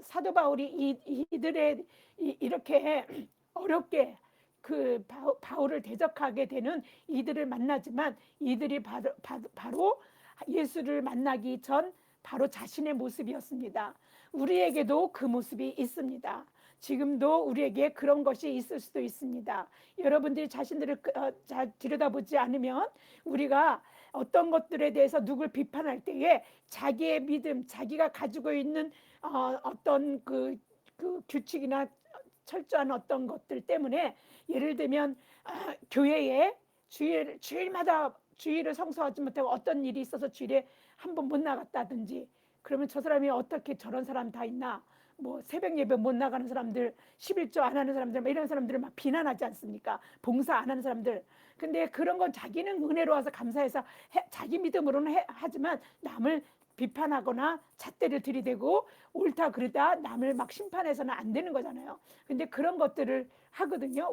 사도 바울이 이들의 이렇게 어렵게 그 바울을 대적하게 되는 이들을 만나지만, 이들이 바로 예수를 만나기 전 바로 자신의 모습이었습니다. 우리에게도 그 모습이 있습니다. 지금도 우리에게 그런 것이 있을 수도 있습니다. 여러분들이 자신들을 잘 들여다보지 않으면 우리가 어떤 것들에 대해서 누굴 비판할 때에 자기의 믿음, 자기가 가지고 있는 어떤 그 규칙이나 철저한 어떤 것들 때문에, 예를 들면 교회에 주일마다 주일을 성수하지 못하고 어떤 일이 있어서 주일에 한 번 못 나갔다든지, 그러면 저 사람이 어떻게 저런 사람 다 있나, 뭐 새벽 예배 못 나가는 사람들, 11조 안 하는 사람들, 이런 사람들을 막 비난하지 않습니까? 봉사 안 하는 사람들. 근데 그런 건 자기는 은혜로 와서 감사해서 자기 믿음으로는 하지만 남을 비판하거나 잣대를 들이대고 옳다 그르다 남을 막 심판해서는 안 되는 거잖아요. 근데 그런 것들을 하거든요.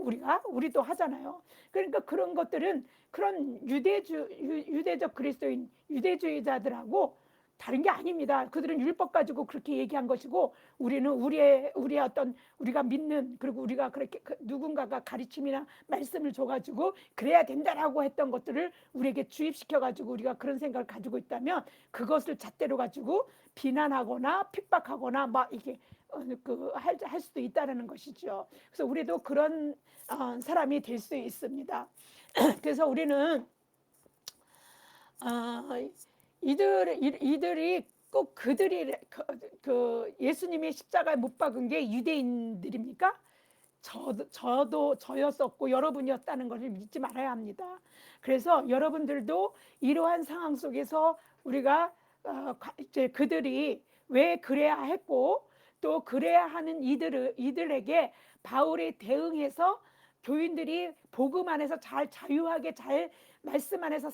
우리도 하잖아요. 그러니까 그런 것들은 그런 유대적 그리스도인, 유대주의자들하고 다른 게 아닙니다. 그들은 율법 가지고 그렇게 얘기한 것이고, 우리는 우리의 어떤 우리가 믿는, 그리고 우리가 그렇게 누군가가 가르침이나 말씀을 줘가지고 그래야 된다라고 했던 것들을 우리에게 주입시켜가지고 우리가 그런 생각을 가지고 있다면, 그것을 잣대로 가지고 비난하거나 핍박하거나 막 이게 할 수도 있다는 것이죠. 그래서 우리도 그런 사람이 될 수 있습니다. 그래서 우리는 이들이 꼭 그들이 예수님의 십자가에 못 박은 게 유대인들입니까? 저였었고 여러분이었다는 것을 믿지 말아야 합니다. 그래서 여러분들도 이러한 상황 속에서 우리가 이제 그들이 왜 그래야 했고 또 그래야 하는 이들에게 바울이 대응해서 교인들이 복음 안에서 잘 자유하게 잘 말씀 안에서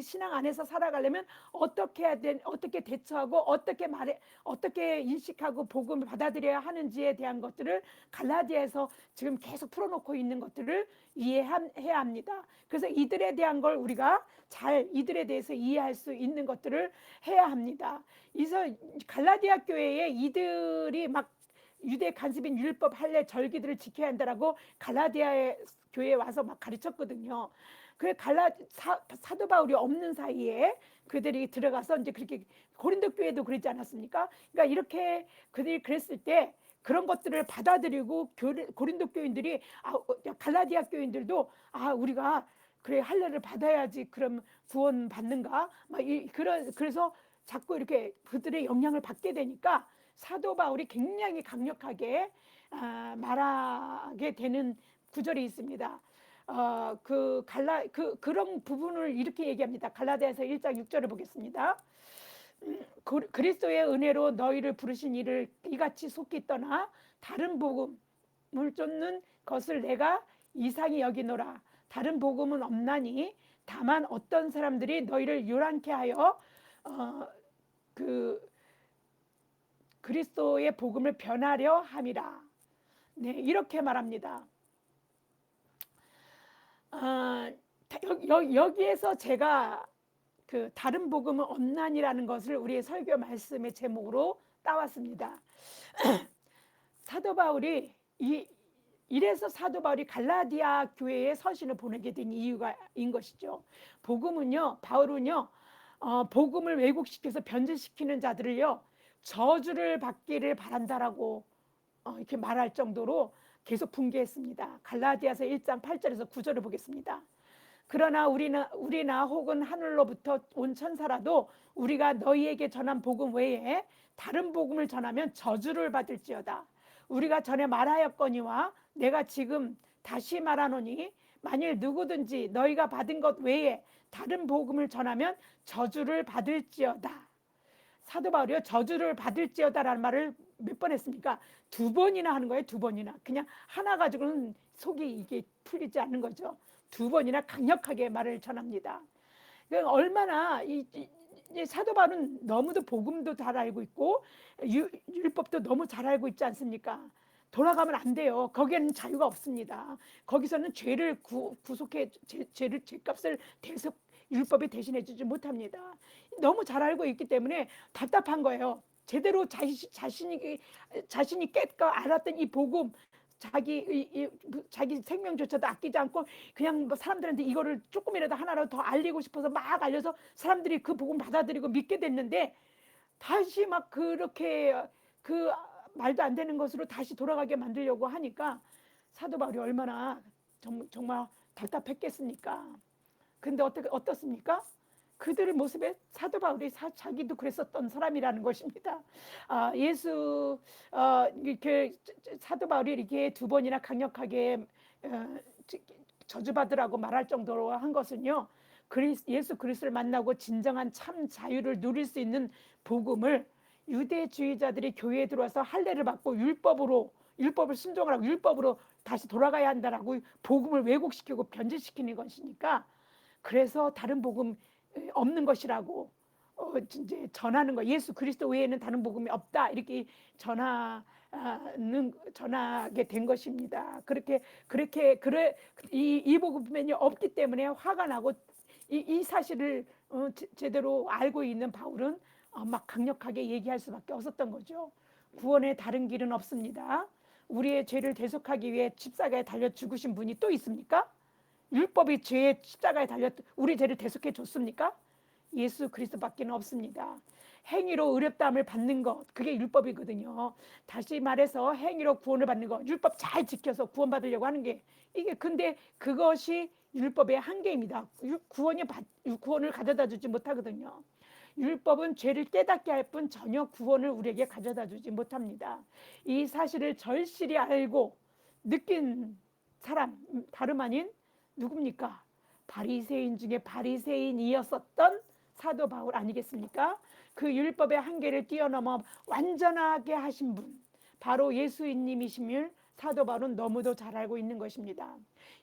신앙 안에서 살아가려면 어떻게 해야 어떻게 대처하고 어떻게 인식하고 복음을 받아들여야 하는지에 대한 것들을 갈라디아에서 지금 계속 풀어놓고 있는 것들을 이해해야 합니다. 그래서 이들에 대한 걸 우리가 이들에 대해서 이해할 수 있는 것들을 해야 합니다. 그래서 갈라디아 교회에 이들이 막 유대 간습인 율법 할례 절기들을 지켜야 한다라고 갈라디아 교회에 와서 막 가르쳤거든요. 그 사도 바울이 없는 사이에 그들이 들어가서 이제 그렇게 고린도 교회도 그랬지 않았습니까? 그러니까 이렇게 그들이 그랬을 때 그런 것들을 받아들이고 고린도 교인들이 갈라디아 교인들도 우리가 그래 할례를 받아야지 그럼 구원 받는가? 그래서 자꾸 이렇게 그들의 영향을 받게 되니까 사도 바울이 굉장히 강력하게 말하게 되는 구절이 있습니다. 그런 부분을 이렇게 얘기합니다. 갈라디아서 1장 6절을 보겠습니다. 그리스도의 은혜로 너희를 부르신 이를 이같이 속히 떠나 다른 복음을 쫓는 것을 내가 이상히 여기노라. 다른 복음은 없나니 다만 어떤 사람들이 너희를 요란케 하여 그리스도의 복음을 변하려 함이라. 네, 이렇게 말합니다. 여기에서 제가 그 다른 복음은 없나니라는 것을 우리의 설교 말씀의 제목으로 따왔습니다. 사도 바울이 이래서 사도 바울이 갈라디아 교회에 서신을 보내게 된 이유가인 것이죠. 바울은요, 복음을 왜곡시켜서 변질시키는 자들을요, 저주를 받기를 바란다라고 이렇게 말할 정도로 계속 분개했습니다. 갈라디아서 1장 8절에서 9절을 보겠습니다. 그러나 우리나 혹은 하늘로부터 온 천사라도 우리가 너희에게 전한 복음 외에 다른 복음을 전하면 저주를 받을지어다. 우리가 전에 말하였거니와 내가 지금 다시 말하노니 만일 누구든지 너희가 받은 것 외에 다른 복음을 전하면 저주를 받을지어다. 사도 바울이요, 저주를 받을지어다라는 말을 몇 번 했습니까? 2번이나 하는 거예요. 2번이나. 그냥 하나 가지고는 속이 이게 풀리지 않는 거죠. 2번이나 강력하게 말을 전합니다. 그러니까 얼마나 이 사도 바울은 너무도 복음도 잘 알고 있고 율법도 너무 잘 알고 있지 않습니까? 돌아가면 안 돼요. 거기에는 자유가 없습니다. 거기서는 죄를 구속해 죄값을 율법이 대신해 주지 못합니다. 너무 잘 알고 있기 때문에 답답한 거예요. 제대로 자신이 깨끗 알았던 이 복음, 자기 생명조차도 아끼지 않고 그냥 뭐 사람들한테 이거를 조금이라도 하나라도 더 알리고 싶어서 막 알려서 사람들이 그 복음 받아들이고 믿게 됐는데 다시 막 그렇게 그 말도 안 되는 것으로 다시 돌아가게 만들려고 하니까 사도 바울이 얼마나 정말 답답했겠습니까? 근데 어떻습니까? 그들의 모습에 사도 바울이 자기도 그랬었던 사람이라는 것입니다. 이렇게 사도 바울이 이렇게 2번이나 강력하게 저주받으라고 말할 정도로 한 것은요, 예수 그리스도를 만나고 진정한 참 자유를 누릴 수 있는 복음을 유대주의자들이 교회에 들어와서 할례를 받고 율법을 순종하라고 율법으로 다시 돌아가야 한다라고 복음을 왜곡시키고 변질시키는 것이니까, 그래서 다른 복음 없는 것이라고 이제 전하는 거, 예수 그리스도 외에는 다른 복음이 없다, 이렇게 전하게 된 것입니다. 이 복음이 없기 때문에 화가 나고 이 사실을 제대로 알고 있는 바울은 막 강력하게 얘기할 수밖에 없었던 거죠. 구원의 다른 길은 없습니다. 우리의 죄를 대속하기 위해 십자가에 달려 죽으신 분이 또 있습니까? 율법이 죄의 십자가에 달려 우리 죄를 대속해 줬습니까? 예수 그리스도밖에 없습니다. 행위로 의롭다함을 받는 것, 그게 율법이거든요. 다시 말해서 행위로 구원을 받는 것, 율법 잘 지켜서 구원받으려고 하는 게 근데 그것이 율법의 한계입니다. 구원을 가져다 주지 못하거든요. 율법은 죄를 깨닫게 할 뿐 전혀 구원을 우리에게 가져다 주지 못합니다. 이 사실을 절실히 알고 느낀 사람, 다름 아닌 누굽니까? 바리새인 중에 바리새인이었었던 사도 바울 아니겠습니까? 그 율법의 한계를 뛰어넘어 완전하게 하신 분, 바로 예수님이심을 사도 바울은 너무도 잘 알고 있는 것입니다.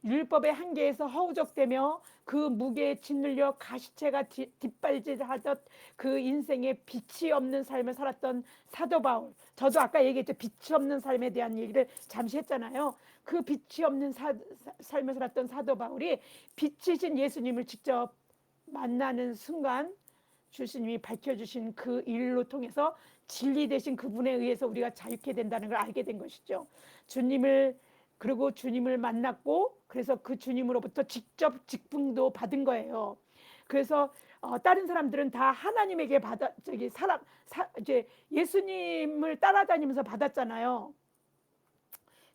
율법의 한계에서 허우적대며 그 무게에 짓눌려 가시체가 뒷발질하듯 그 인생에 빛이 없는 삶을 살았던 사도 바울, 저도 아까 얘기했죠. 빛이 없는 삶에 대한 얘기를 잠시 했잖아요. 그 빛이 없는 삶을 살았던 사도 바울이 빛이신 예수님을 직접 만나는 순간 주님이 밝혀주신 그 일로 통해서 진리 되신 그분에 의해서 우리가 자유케 된다는 걸 알게 된 것이죠. 주님을 그리고 주님을 만났고 그래서 그 주님으로부터 직접 직분도 받은 거예요. 그래서 다른 사람들은 다 하나님에게 받아 저기 이제 예수님을 따라다니면서 받았잖아요.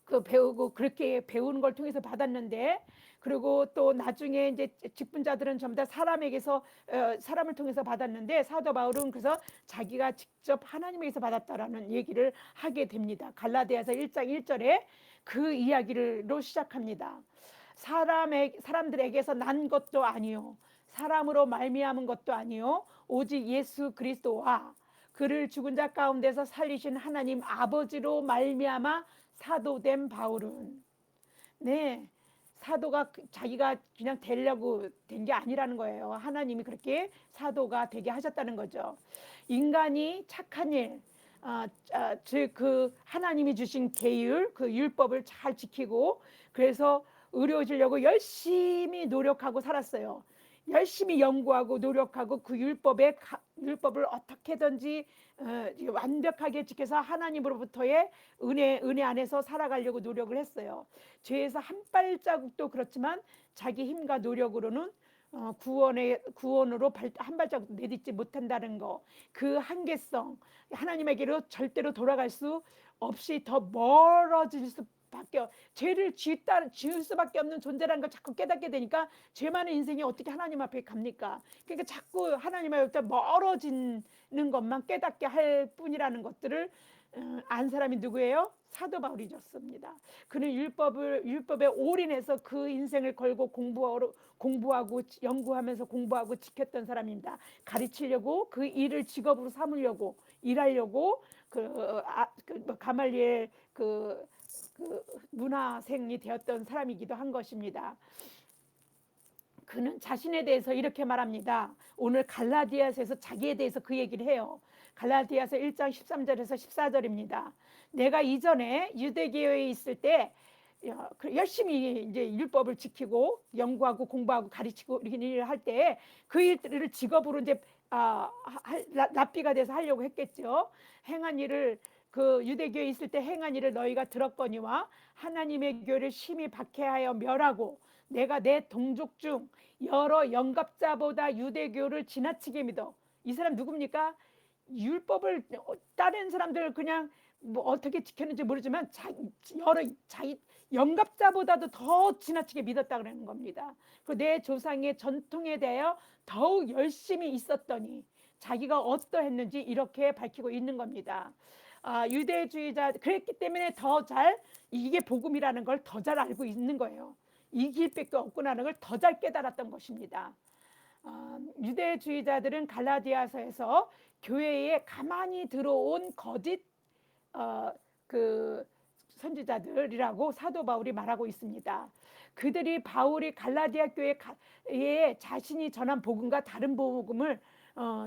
그 배우고 그렇게 배우는 걸 통해서 받았는데 그리고 또 나중에 이제 직분자들은 전부 다 사람에게서 사람을 통해서 받았는데 사도 바울은 그래서 자기가 직접 하나님에게서 받았다라는 얘기를 하게 됩니다. 갈라디아서 1장 1절에 그 이야기로 시작합니다. 사람들에게서 난 것도 아니요 사람으로 말미암은 것도 아니요 오직 예수 그리스도와 그를 죽은 자 가운데서 살리신 하나님 아버지로 말미암아 사도된 바울은 네 사도가 자기가 그냥 되려고 된 게 아니라는 거예요. 하나님이 그렇게 사도가 되게 하셨다는 거죠. 인간이 착한 일, 즉 그 하나님이 주신 계율, 그 율법을 잘 지키고 그래서 의로워지려고 열심히 노력하고 살았어요. 열심히 연구하고 노력하고 그 율법을 어떻게든지 완벽하게 지켜서 하나님으로부터의 은혜 안에서 살아가려고 노력을 했어요. 죄에서 한 발자국도 그렇지만 자기 힘과 노력으로는 구원으로 한 발자국 내딛지 못한다는 거, 그 한계성, 하나님에게로 절대로 돌아갈 수 없이 더 멀어질 수밖에 죄를 지을 수밖에 없는 존재라는 걸 자꾸 깨닫게 되니까 죄 많은 인생이 어떻게 하나님 앞에 갑니까? 그러니까 자꾸 하나님 앞에 멀어지는 것만 깨닫게 할 뿐이라는 것들을 안 사람이 누구예요? 사도 바울이었습니다. 그는 율법에 올인해서 그 인생을 걸고 공부하고 연구하면서 공부하고 지켰던 사람입니다. 가르치려고 그 일을 직업으로 삼으려고 일하려고 가말리엘 그 문화생이 되었던 사람이기도 한 것입니다. 그는 자신에 대해서 이렇게 말합니다. 오늘 갈라디아서에서 자기에 대해서 그 얘기를 해요. 갈라디아서 1장 13절에서 14절입니다. 내가 이전에 유대교회에 있을 때 열심히 이제 율법을 지키고 연구하고 공부하고 가르치고 이렇게 일을 할 때 그 일들을 직업으로 이제 랍비가 돼서 하려고 했겠죠. 행한 일을 그 유대교에 있을 때 행한 일을 너희가 들었거니와 하나님의 교회를 심히 박해하여 멸하고 내가 내 동족 중 여러 영갑자보다 유대교를 지나치게 믿어. 이 사람 누굽니까? 율법을 다른 사람들 그냥 뭐 어떻게 지켰는지 모르지만 여러 자기 영갑자보다도 더 지나치게 믿었다 그러는 겁니다. 그 내 조상의 전통에 대하여 더욱 열심히 있었더니 자기가 어떠했는지 이렇게 밝히고 있는 겁니다. 유대주의자 그랬기 때문에 더 잘 이게 복음이라는 걸 더 잘 알고 있는 거예요. 이 길밖에 없구나라는 걸 더 잘 깨달았던 것입니다. 유대주의자들은 갈라디아서에서 교회에 가만히 들어온 거짓 그 선지자들이라고 사도 바울이 말하고 있습니다. 그들이 바울이 갈라디아 교회에 자신이 전한 복음과 다른 복음을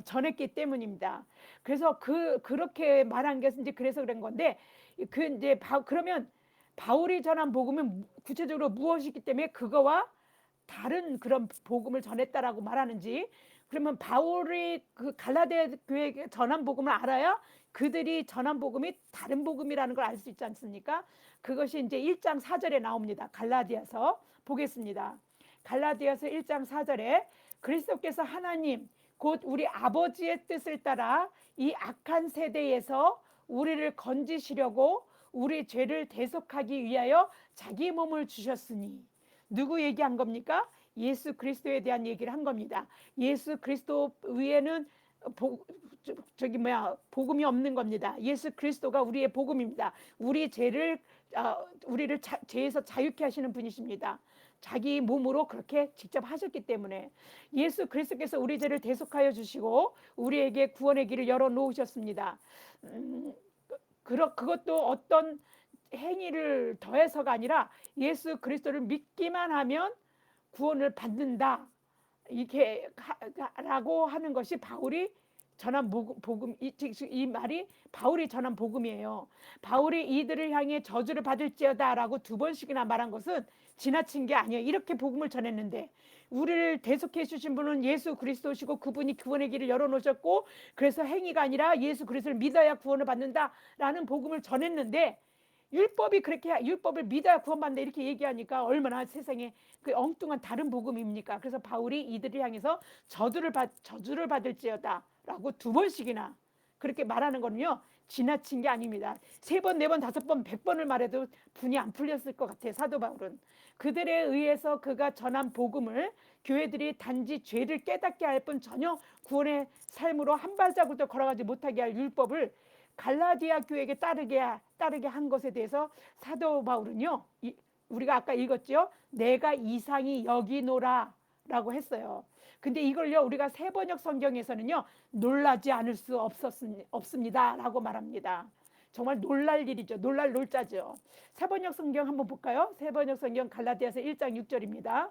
전했기 때문입니다. 그래서 그렇게 말한 게 이제 그래서 그런 건데 이제 그러면 바울이 전한 복음은 구체적으로 무엇이기 때문에 그거와 다른 그런 복음을 전했다라고 말하는지 그러면 바울이 그 갈라디아 교회에 전한 복음을 알아야 그들이 전한 복음이 다른 복음이라는 걸 알 수 있지 않습니까? 그것이 이제 1장 4절에 나옵니다. 갈라디아서 보겠습니다. 갈라디아서 1장 4절에 그리스도께서 하나님 곧 우리 아버지의 뜻을 따라 이 악한 세대에서 우리를 건지시려고 우리 죄를 대속하기 위하여 자기 몸을 주셨으니 누구 얘기한 겁니까? 예수 그리스도에 대한 얘기를 한 겁니다. 예수 그리스도 위에는 복음이 없는 겁니다. 예수 그리스도가 우리의 복음입니다. 우리를 죄에서 자유케 하시는 분이십니다. 자기 몸으로 그렇게 직접 하셨기 때문에 예수 그리스도께서 우리 죄를 대속하여 주시고 우리에게 구원의 길을 열어 놓으셨습니다. 그것도 어떤 행위를 더해서가 아니라 예수 그리스도를 믿기만 하면 구원을 받는다. 이렇게 라고 하는 것이 바울이 전한 복음, 이 말이 바울이 전한 복음이에요. 바울이 이들을 향해 저주를 받을지어다 라고 2번씩이나 말한 것은 지나친 게 아니에요. 이렇게 복음을 전했는데 우리를 대속해 주신 분은 예수 그리스도시고 그분이 구원의 길을 열어놓으셨고 그래서 행위가 아니라 예수 그리스도를 믿어야 구원을 받는다라는 복음을 전했는데 율법이 그렇게 율법을 믿어야 구원받는다 이렇게 얘기하니까 얼마나 세상에 그 엉뚱한 다른 복음입니까? 그래서 바울이 이들을 향해서 저주를 받을지어다라고 2번씩이나 그렇게 말하는 거는요 지나친 게 아닙니다. 3번, 4번, 5번, 100번을 말해도 분이 안 풀렸을 것 같아요. 사도 바울은 그들에 의해서 그가 전한 복음을 교회들이 단지 죄를 깨닫게 할 뿐 전혀 구원의 삶으로 한 발자국도 걸어가지 못하게 할 율법을 갈라디아 교회에게 따르게 한 것에 대해서 사도 바울은요 우리가 아까 읽었죠. 내가 이상히 여기노라 라고 했어요. 근데 이걸요 우리가 세번역 성경에서는요 놀라지 않을 수 없습니다 라고 말합니다. 정말 놀랄 일이죠. 놀랄 놀자죠. 세번역 성경 한번 볼까요? 세번역 성경 갈라디아서 1장 6절입니다.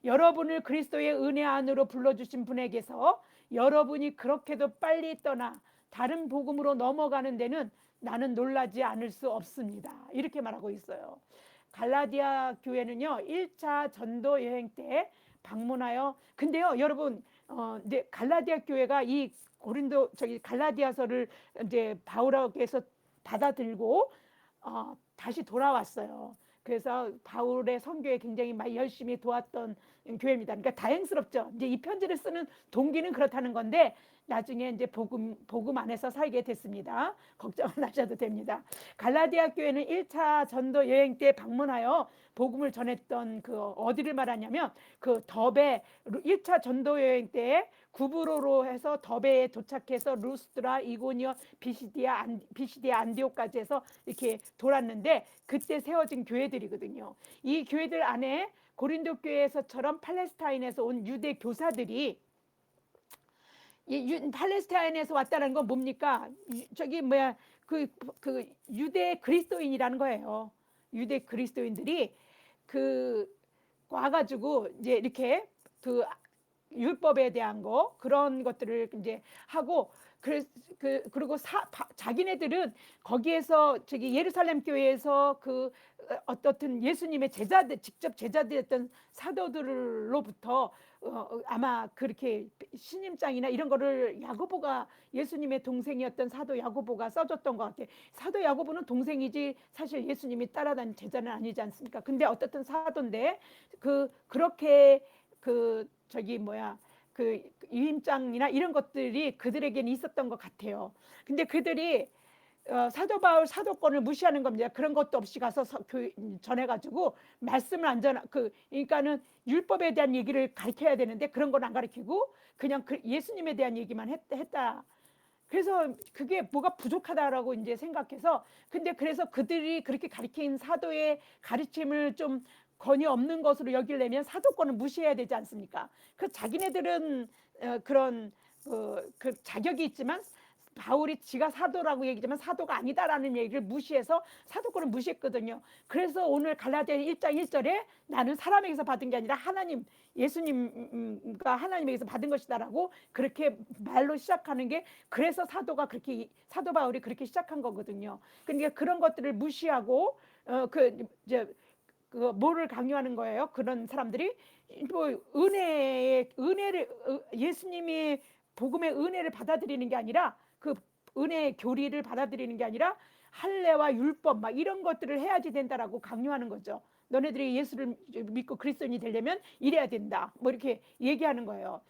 여러분을 그리스도의 은혜 안으로 불러주신 분에게서 여러분이 그렇게도 빨리 떠나 다른 복음으로 넘어가는 데는 나는 놀라지 않을 수 없습니다. 이렇게 말하고 있어요. 갈라디아 교회는요 1차 전도 여행 때 방문하여 근데요 여러분 이제 갈라디아 교회가 이 고린도 갈라디아서를 이제 바울에게서 받아들고 다시 돌아왔어요. 그래서 바울의 선교에 굉장히 많이 열심히 도왔던 교회입니다. 그러니까 다행스럽죠. 이제 이 편지를 쓰는 동기는 그렇다는 건데 나중에 이제 복음 안에서 살게 됐습니다. 걱정 안 하셔도 됩니다. 갈라디아 교회는 1차 전도 여행 때 방문하여 복음을 전했던 그 어디를 말하냐면 그 더베 1차 전도 여행 때 구브로로 해서 더베에 도착해서 루스드라, 이고니어, 비시디아 안디오까지 해서 이렇게 돌았는데 그때 세워진 교회들이거든요. 이 교회들 안에 고린도 교회에서처럼 팔레스타인에서 온 유대 교사들이 팔레스타인에서 왔다는 건 뭡니까? 저기 뭐야 그 유대 그리스도인이라는 거예요. 유대 그리스도인들이 그 와가지고 이제 이렇게 그 율법에 대한 거 그런 것들을 이제 하고 그리고 자기네들은 거기에서 저기 예루살렘 교회에서 그 어떻든 예수님의 제자들 직접 제자들이었던 사도들로부터 아마 그렇게 신임장이나 이런 거를 야고보가 예수님의 동생이었던 사도 야고보가 써줬던 것 같아요. 사도 야고보는 동생이지 사실 예수님이 따라다닌 제자는 아니지 않습니까? 근데 어떻든 사도인데 그렇게 저기 뭐야 그 유임장이나 이런 것들이 그들에게는 있었던 것 같아요. 근데 그들이 사도 바울 사도권을 무시하는 겁니다. 그런 것도 없이 가서 전해가지고 말씀을 안 전하 그러니까는 율법에 대한 얘기를 가르쳐야 되는데 그런 건 안 가르치고 그냥 예수님에 대한 얘기만 했다. 그래서 그게 뭐가 부족하다라고 이제 생각해서 근데 그래서 그들이 그렇게 가르친 사도의 가르침을 좀 권위 없는 것으로 여기려면 사도권을 무시해야 되지 않습니까? 그 자기네들은 그런 그 자격이 있지만 바울이 지가 사도라고 얘기하지만 사도가 아니다라는 얘기를 무시해서 사도권을 무시했거든요. 그래서 오늘 갈라디아 1장 1절에 나는 사람에게서 받은 게 아니라 하나님 예수님과 하나님에게서 받은 것이다라고 그렇게 말로 시작하는 게 그래서 사도 바울이 그렇게 시작한 거거든요. 그러니까 그런 것들을 무시하고 뭐를 강요하는 거예요? 그런 사람들이 뭐 은혜를 예수님이 복음의 은혜를 받아들이는 게 아니라 그 은혜의 교리를 받아들이는 게 아니라 할례와 율법 막 이런 것들을 해야지 된다라고 강요하는 거죠. 너네들이 예수를 믿고 그리스도인이 되려면 이래야 된다. 뭐 이렇게 얘기하는 거예요.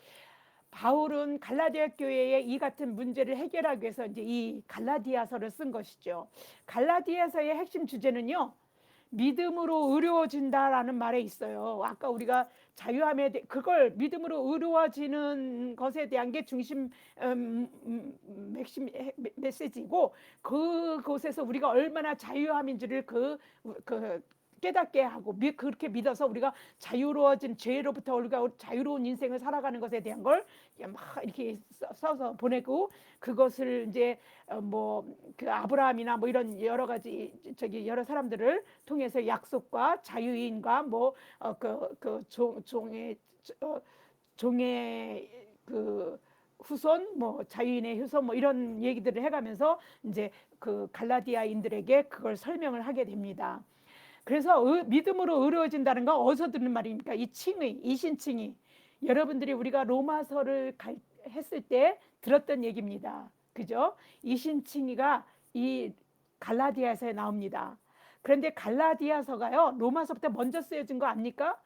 바울은 갈라디아 교회의 이 같은 문제를 해결하기 위해서 이제 이 갈라디아서를 쓴 것이죠. 갈라디아서의 핵심 주제는요. 믿음으로 의로워진다라는 말에 있어요. 아까 우리가 자유함에 그걸 믿음으로 의로워지는 것에 대한 게 중심 메시지고 그곳에서 우리가 얼마나 자유함인지를 깨닫게 하고 그렇게 믿어서 우리가 자유로워진 죄로부터 우리가 자유로운 인생을 살아가는 것에 대한 걸 막 이렇게 써서 보내고 그것을 이제 그 아브라함이나 뭐 이런 여러 가지 여러 사람들을 통해서 약속과 자유인과 종의 그 후손 자유인의 후손 이런 얘기들을 해가면서 이제 그 갈라디아인들에게 그걸 설명을 하게 됩니다. 그래서 믿음으로 의로워진다는 건 어디서 듣는 말입니까? 이 칭의, 이신칭의. 여러분들이 우리가 로마서를 했을 때 들었던 얘기입니다. 그죠? 이신칭의가 이 갈라디아서에 나옵니다. 그런데 갈라디아서가요, 로마서부터 먼저 쓰여진 거 압니까?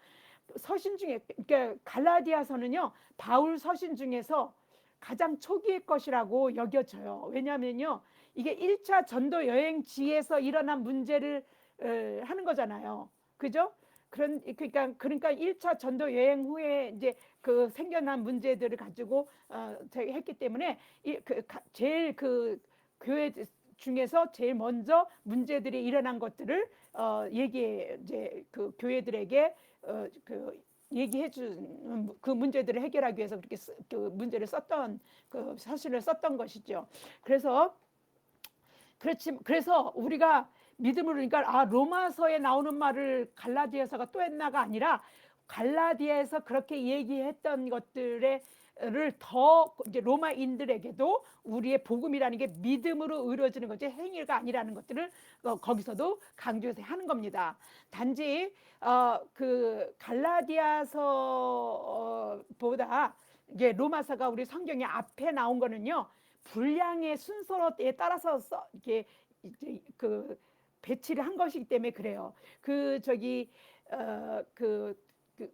서신 중에, 그러니까 갈라디아서는요, 바울 서신 중에서 가장 초기의 것이라고 여겨져요. 왜냐하면요, 이게 1차 전도 여행지에서 일어난 문제를 하는 거잖아요. 그죠? 그러니까 1차 전도 여행 후에 이제 그 생겨난 문제들을 가지고 했기 때문에 제일 그 교회 중에서 제일 먼저 문제들이 일어난 것들을 이제 그 교회들에게 얘기해 준 그 문제들을 해결하기 위해서 그렇게 그 문제를 썼던 그 서신을 썼던 것이죠. 그래서 우리가 믿음으로, 그러니까 로마서에 나오는 말을 갈라디아서가 또 했나가 아니라 갈라디아에서 그렇게 얘기했던 것들을 더 이제 로마인들에게도 우리의 복음이라는 게 믿음으로 이루어지는 거지 행위가 아니라는 것들을 거기서도 강조해서 하는 겁니다. 단지 그 갈라디아서보다 이게 로마서가 우리 성경의 앞에 나온 거는요, 분량의 순서에 따라서 이렇게 이제 그 배치를 한 것이기 때문에 그래요. 그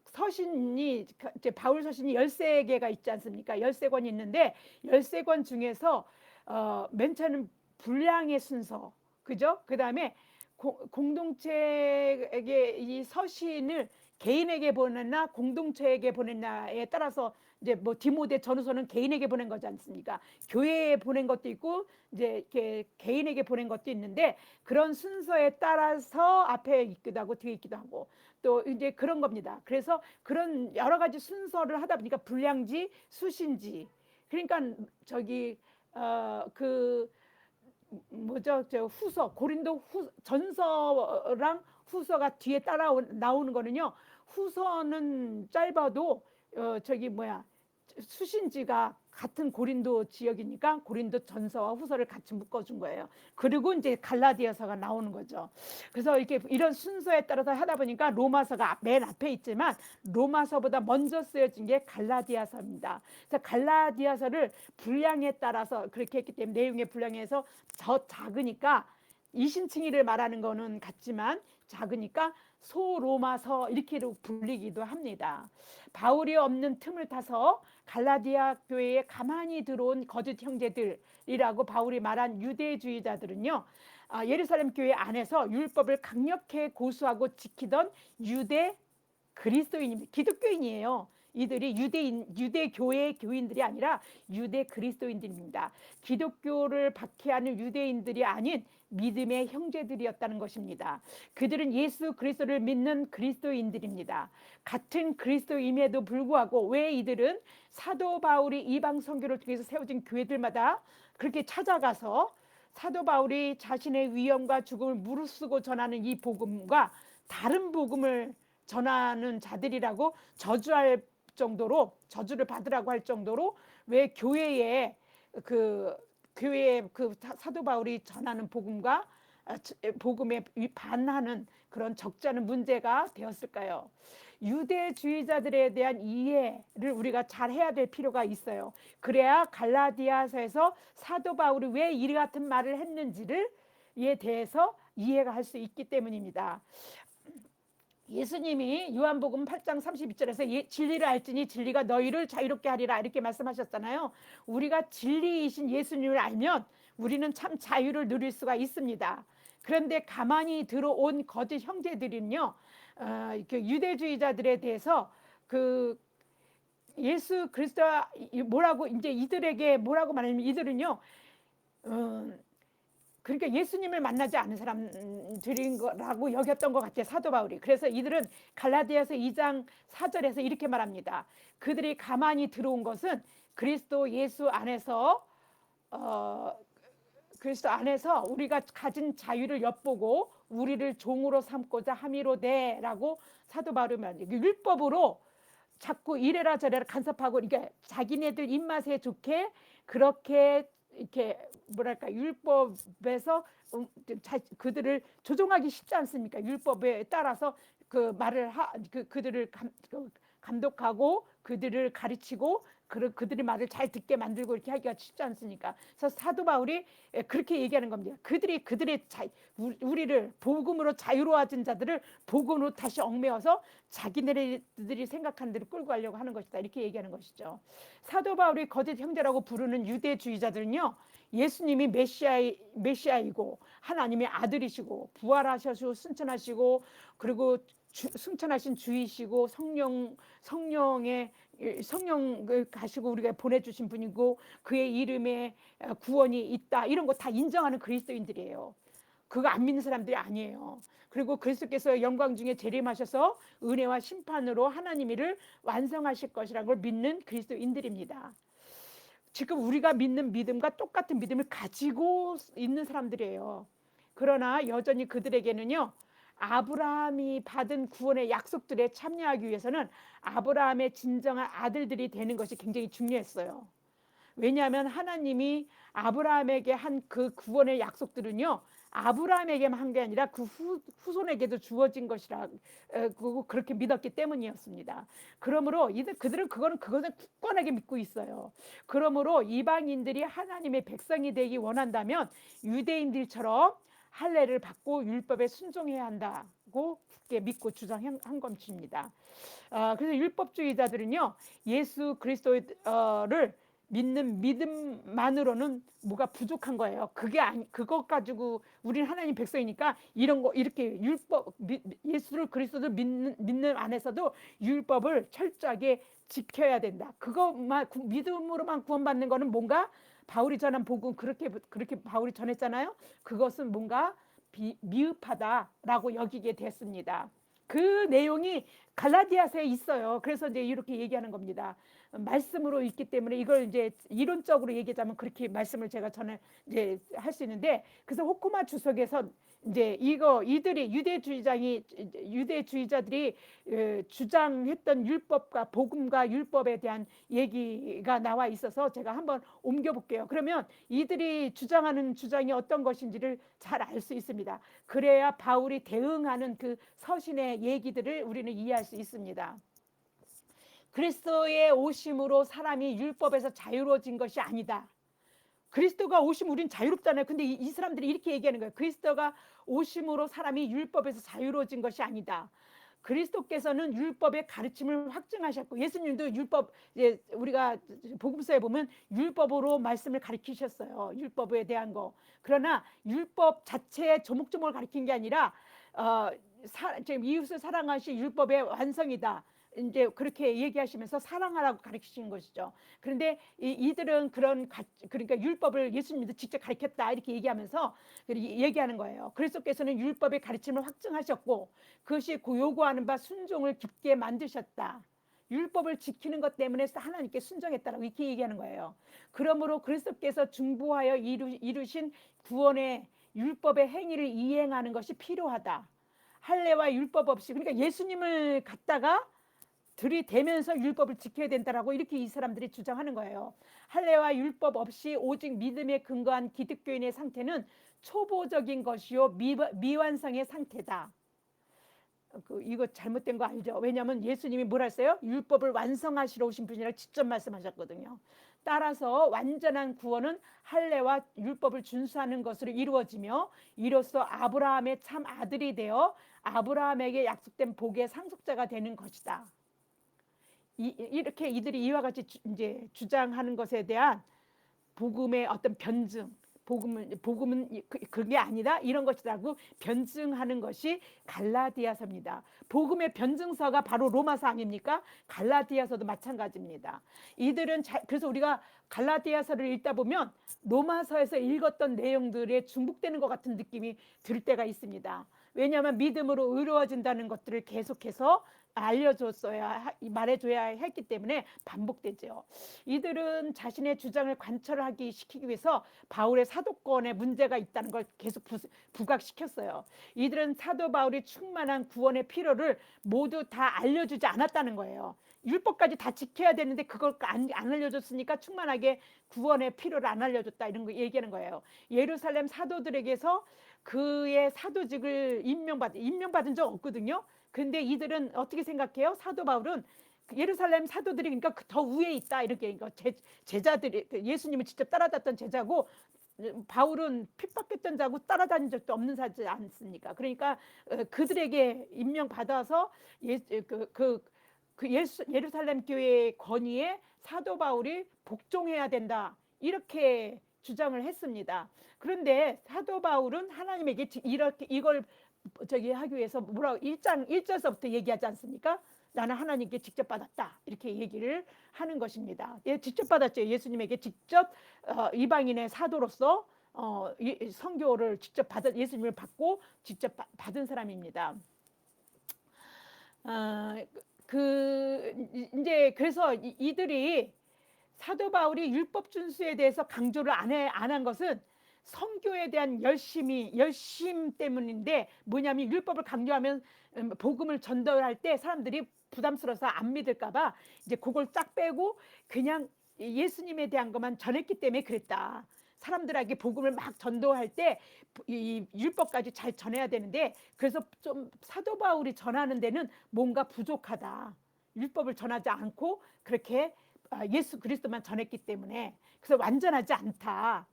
서신이 이제 바울 서신이 13개가 있지 않습니까? 13권이 있는데 13권 중에서 맨 처음 분량의 순서, 그죠? 그다음에 공동체에게 이 서신을 개인에게 보냈나 공동체에게 보냈나에 따라서 이제 뭐 디모데 전후서는 개인에게 보낸 거지 않습니까? 교회에 보낸 것도 있고 이제 이렇게 개인에게 보낸 것도 있는데 그런 순서에 따라서 앞에 있기도 하고 뒤에 있기도 하고 또 이제 그런 겁니다. 그래서 그런 여러 가지 순서를 하다 보니까 분량지, 수신지, 그러니까 그 뭐죠? 후서, 고린도 전서랑 후서가 뒤에 나오는 거는요. 후서는 짧아도 수신지가 같은 고린도 지역이니까 고린도 전서와 후서를 같이 묶어준 거예요. 그리고 이제 갈라디아서가 나오는 거죠. 그래서 이런 순서에 따라서 하다 보니까 로마서가 맨 앞에 있지만 로마서보다 먼저 쓰여진 게 갈라디아서입니다. 그래서 갈라디아서를 분량에 따라서 그렇게 했기 때문에 내용의 분량에서 더 작으니까 이신칭의를 말하는 거는 같지만 작으니까 소로마서 이렇게 불리기도 합니다. 바울이 없는 틈을 타서 갈라디아 교회에 가만히 들어온 거짓 형제들이라고 바울이 말한 유대주의자들은요, 예루살렘 교회 안에서 율법을 강력히 고수하고 지키던 유대 그리스도인입니다. 기독교인이에요. 이들이 유대 교회의 교인들이 아니라 유대 그리스도인들입니다. 기독교를 박해하는 유대인들이 아닌 믿음의 형제들이었다는 것입니다. 그들은 예수 그리스도를 믿는 그리스도인들입니다. 같은 그리스도임에도 불구하고 왜 이들은 사도 바울이 이방 선교를 통해서 세워진 교회들마다 그렇게 찾아가서 사도 바울이 자신의 위험과 죽음을 무릅쓰고 전하는 이 복음과 다른 복음을 전하는 자들이라고 저주를 받으라고 할 정도로 왜 교회에 그 사도 바울이 전하는 복음에 반하는 그런 적잖은 문제가 되었을까요? 유대주의자들에 대한 이해를 우리가 잘 해야 될 필요가 있어요. 그래야 갈라디아서에서 사도 바울이 왜 이 같은 말을 했는지를 대해서 이해가 할 수 있기 때문입니다. 예수님이 요한복음 8장 32절에서 진리를 알지니 진리가 너희를 자유롭게 하리라 이렇게 말씀하셨잖아요. 우리가 진리이신 예수님을 알면 우리는 참 자유를 누릴 수가 있습니다. 그런데 가만히 들어온 거짓 형제들은요, 유대주의자들에 대해서 예수 그리스도가 뭐라고 이제 이들에게 뭐라고 말하냐면 이들은요, 그러니까 예수님을 만나지 않은 사람들인 거라고 여겼던 것 같아요, 사도 바울이. 그래서 이들은 갈라디아서 2장 4절에서 이렇게 말합니다. 그들이 가만히 들어온 것은 그리스도 예수 안에서 우리가 가진 자유를 엿보고 우리를 종으로 삼고자 함이로되라고 사도 바울이 말합니다. 율법으로 자꾸 이래라 저래라 간섭하고, 그러니까 자기네들 입맛에 좋게 그렇게 이렇게 뭐랄까 율법에서 그들을 조종하기 쉽지 않습니까? 율법에 따라서 그 말을 그들을 감독하고 그들을 가르치고 그들의 말을 잘 듣게 만들고 이렇게 하기가 쉽지 않습니까? 그래서 사도 바울이 그렇게 얘기하는 겁니다. 우리를 복음으로 자유로워진 자들을 복음으로 다시 얽매어서 자기네들이 생각하는 대로 끌고 가려고 하는 것이다. 이렇게 얘기하는 것이죠. 사도 바울이 거짓 형제라고 부르는 유대주의자들은요, 예수님이 메시아이고 하나님의 아들이시고 부활하셔서 승천하시고 그리고 승천하신 주이시고 성령을 가시고 우리가 보내주신 분이고 그의 이름에 구원이 있다, 이런 거 다 인정하는 그리스도인들이에요. 그거 안 믿는 사람들이 아니에요. 그리고 그리스도께서 영광 중에 재림하셔서 은혜와 심판으로 하나님을 완성하실 것이라는 걸 믿는 그리스도인들입니다. 지금 우리가 믿는 믿음과 똑같은 믿음을 가지고 있는 사람들이에요. 그러나 여전히 그들에게는요, 아브라함이 받은 구원의 약속들에 참여하기 위해서는 아브라함의 진정한 아들들이 되는 것이 굉장히 중요했어요. 왜냐하면 하나님이 아브라함에게 한 그 구원의 약속들은요, 아브라함에게만 한 게 아니라 그 후손에게도 주어진 것이라 그렇게 믿었기 때문이었습니다. 그러므로 그들은 그것을 굳건하게 믿고 있어요. 그러므로 이방인들이 하나님의 백성이 되기 원한다면 유대인들처럼 할례를 받고 율법에 순종해야 한다고 굳게 믿고 주장한 것입니다. 그래서 율법주의자들은요, 예수 그리스도를 믿는 믿음만으로는 뭐가 부족한 거예요. 그것 가지고 우리는 하나님 백성이니까 이런 거 이렇게 예수를 그리스도를 믿는 안에서도 율법을 철저하게 지켜야 된다. 그것만 믿음으로만 구원받는 거는 뭔가 바울이 전한 복음 그렇게 바울이 전했잖아요. 그것은 뭔가 미흡하다라고 여기게 됐습니다. 그 내용이 갈라디아서에 있어요. 그래서 이제 이렇게 얘기하는 겁니다. 말씀으로 있기 때문에 이걸 이제 이론적으로 얘기하자면 그렇게 말씀을 제가 전에 이제 할 수 있는데, 그래서 호코마 주석에서 이제 이들이 유대주의자들이 주장했던 율법과 복음과 율법에 대한 얘기가 나와 있어서 제가 한번 옮겨 볼게요. 그러면 이들이 주장하는 주장이 어떤 것인지를 잘 알 수 있습니다. 그래야 바울이 대응하는 그 서신의 얘기들을 우리는 이해할 수 있습니다. 그리스도의 오심으로 사람이 율법에서 자유로워진 것이 아니다. 그리스도가 오시면 우린 자유롭잖아요. 근데 이 사람들이 이렇게 얘기하는 거예요. 그리스도가 오심으로 사람이 율법에서 자유로워진 것이 아니다. 그리스도께서는 율법의 가르침을 확증하셨고, 예수님도 율법, 우리가 복음서에 보면 율법으로 말씀을 가르치셨어요. 율법에 대한 거. 그러나 율법 자체의 조목조목을 가르친 게 아니라 지금 이웃을 사랑하시 율법의 완성이다. 이제 그렇게 얘기하시면서 사랑하라고 가르치신 것이죠. 그런데 이들은 그러니까 율법을 예수님도 직접 가르쳤다 이렇게 얘기하면서 얘기하는 거예요. 그리스도께서는 율법의 가르침을 확증하셨고 그것이 요구하는 바 순종을 깊게 만드셨다. 율법을 지키는 것 때문에 하나님께 순종했다라고 이렇게 얘기하는 거예요. 그러므로 그리스도께서 중보하여 이루신 구원의 율법의 행위를 이행하는 것이 필요하다. 할례와 율법 없이, 그러니까 예수님을 갖다가 들이대면서 율법을 지켜야 된다라고 이렇게 이 사람들이 주장하는 거예요. 할례와 율법 없이 오직 믿음에 근거한 기독교인의 상태는 초보적인 것이요 미완성의 상태다. 이거 잘못된 거 알죠? 왜냐하면 예수님이 뭘 하셨어요? 율법을 완성하시러 오신 분이라고 직접 말씀하셨거든요. 따라서 완전한 구원은 할례와 율법을 준수하는 것으로 이루어지며 이로써 아브라함의 참 아들이 되어 아브라함에게 약속된 복의 상속자가 되는 것이다. 이렇게 이들이 이와 같이 이제 주장하는 것에 대한 복음의 어떤 변증, 복음은 그게 아니다 이런 것이라고 변증하는 것이 갈라디아서입니다. 복음의 변증서가 바로 로마서 아닙니까? 갈라디아서도 마찬가지입니다. 이들은 그래서 우리가 갈라디아서를 읽다 보면 로마서에서 읽었던 내용들에 중복되는 것 같은 느낌이 들 때가 있습니다. 왜냐하면 믿음으로 의로워진다는 것들을 계속해서 알려줬어야 말해줘야 했기 때문에 반복되죠. 이들은 자신의 주장을 관철하기 시키기 위해서 바울의 사도권에 문제가 있다는 걸 계속 부각시켰어요. 이들은 사도 바울이 충만한 구원의 필요를 모두 다 알려주지 않았다는 거예요. 율법까지 다 지켜야 되는데 그걸 안 알려줬으니까 충만하게 구원의 필요를 안 알려줬다, 이런 거 얘기하는 거예요. 예루살렘 사도들에게서 그의 사도직을 임명받은 적 없거든요. 근데 이들은 어떻게 생각해요? 사도 바울은 예루살렘 사도들이 그러니까 더 위에 있다, 이렇게. 그러니까 제자들이 예수님을 직접 따라다녔던 제자고, 바울은 핍박했던 자고 따라다닌 적도 없는 사지 않습니까? 그러니까 그들에게 임명받아서 예루살렘 교회의 권위에 사도 바울이 복종해야 된다, 이렇게 주장을 했습니다. 그런데 사도 바울은 하나님에게 이렇게 이걸 하기 위해서 뭐라고 1절서부터 얘기하지 않습니까? 나는 하나님께 직접 받았다, 이렇게 얘기를 하는 것입니다. 직접 받았죠. 예수님에게 직접 이방인의 사도로서 선교를 직접 예수님을 받고 직접 받은 사람입니다. 그래서 이들이 사도 바울이 율법 준수에 대해서 강조를 안 한 것은 선교에 대한 열심 때문인데, 뭐냐면 율법을 강조하면 복음을 전달할 때 사람들이 부담스러워서 안 믿을까봐 이제 그걸 쫙 빼고 그냥 예수님에 대한 것만 전했기 때문에 그랬다. 사람들에게 복음을 막 전도할 때 이 율법까지 잘 전해야 되는데, 그래서 좀 사도 바울이 전하는 데는 뭔가 부족하다. 율법을 전하지 않고 그렇게 예수 그리스도만 전했기 때문에, 그래서 완전하지 않다.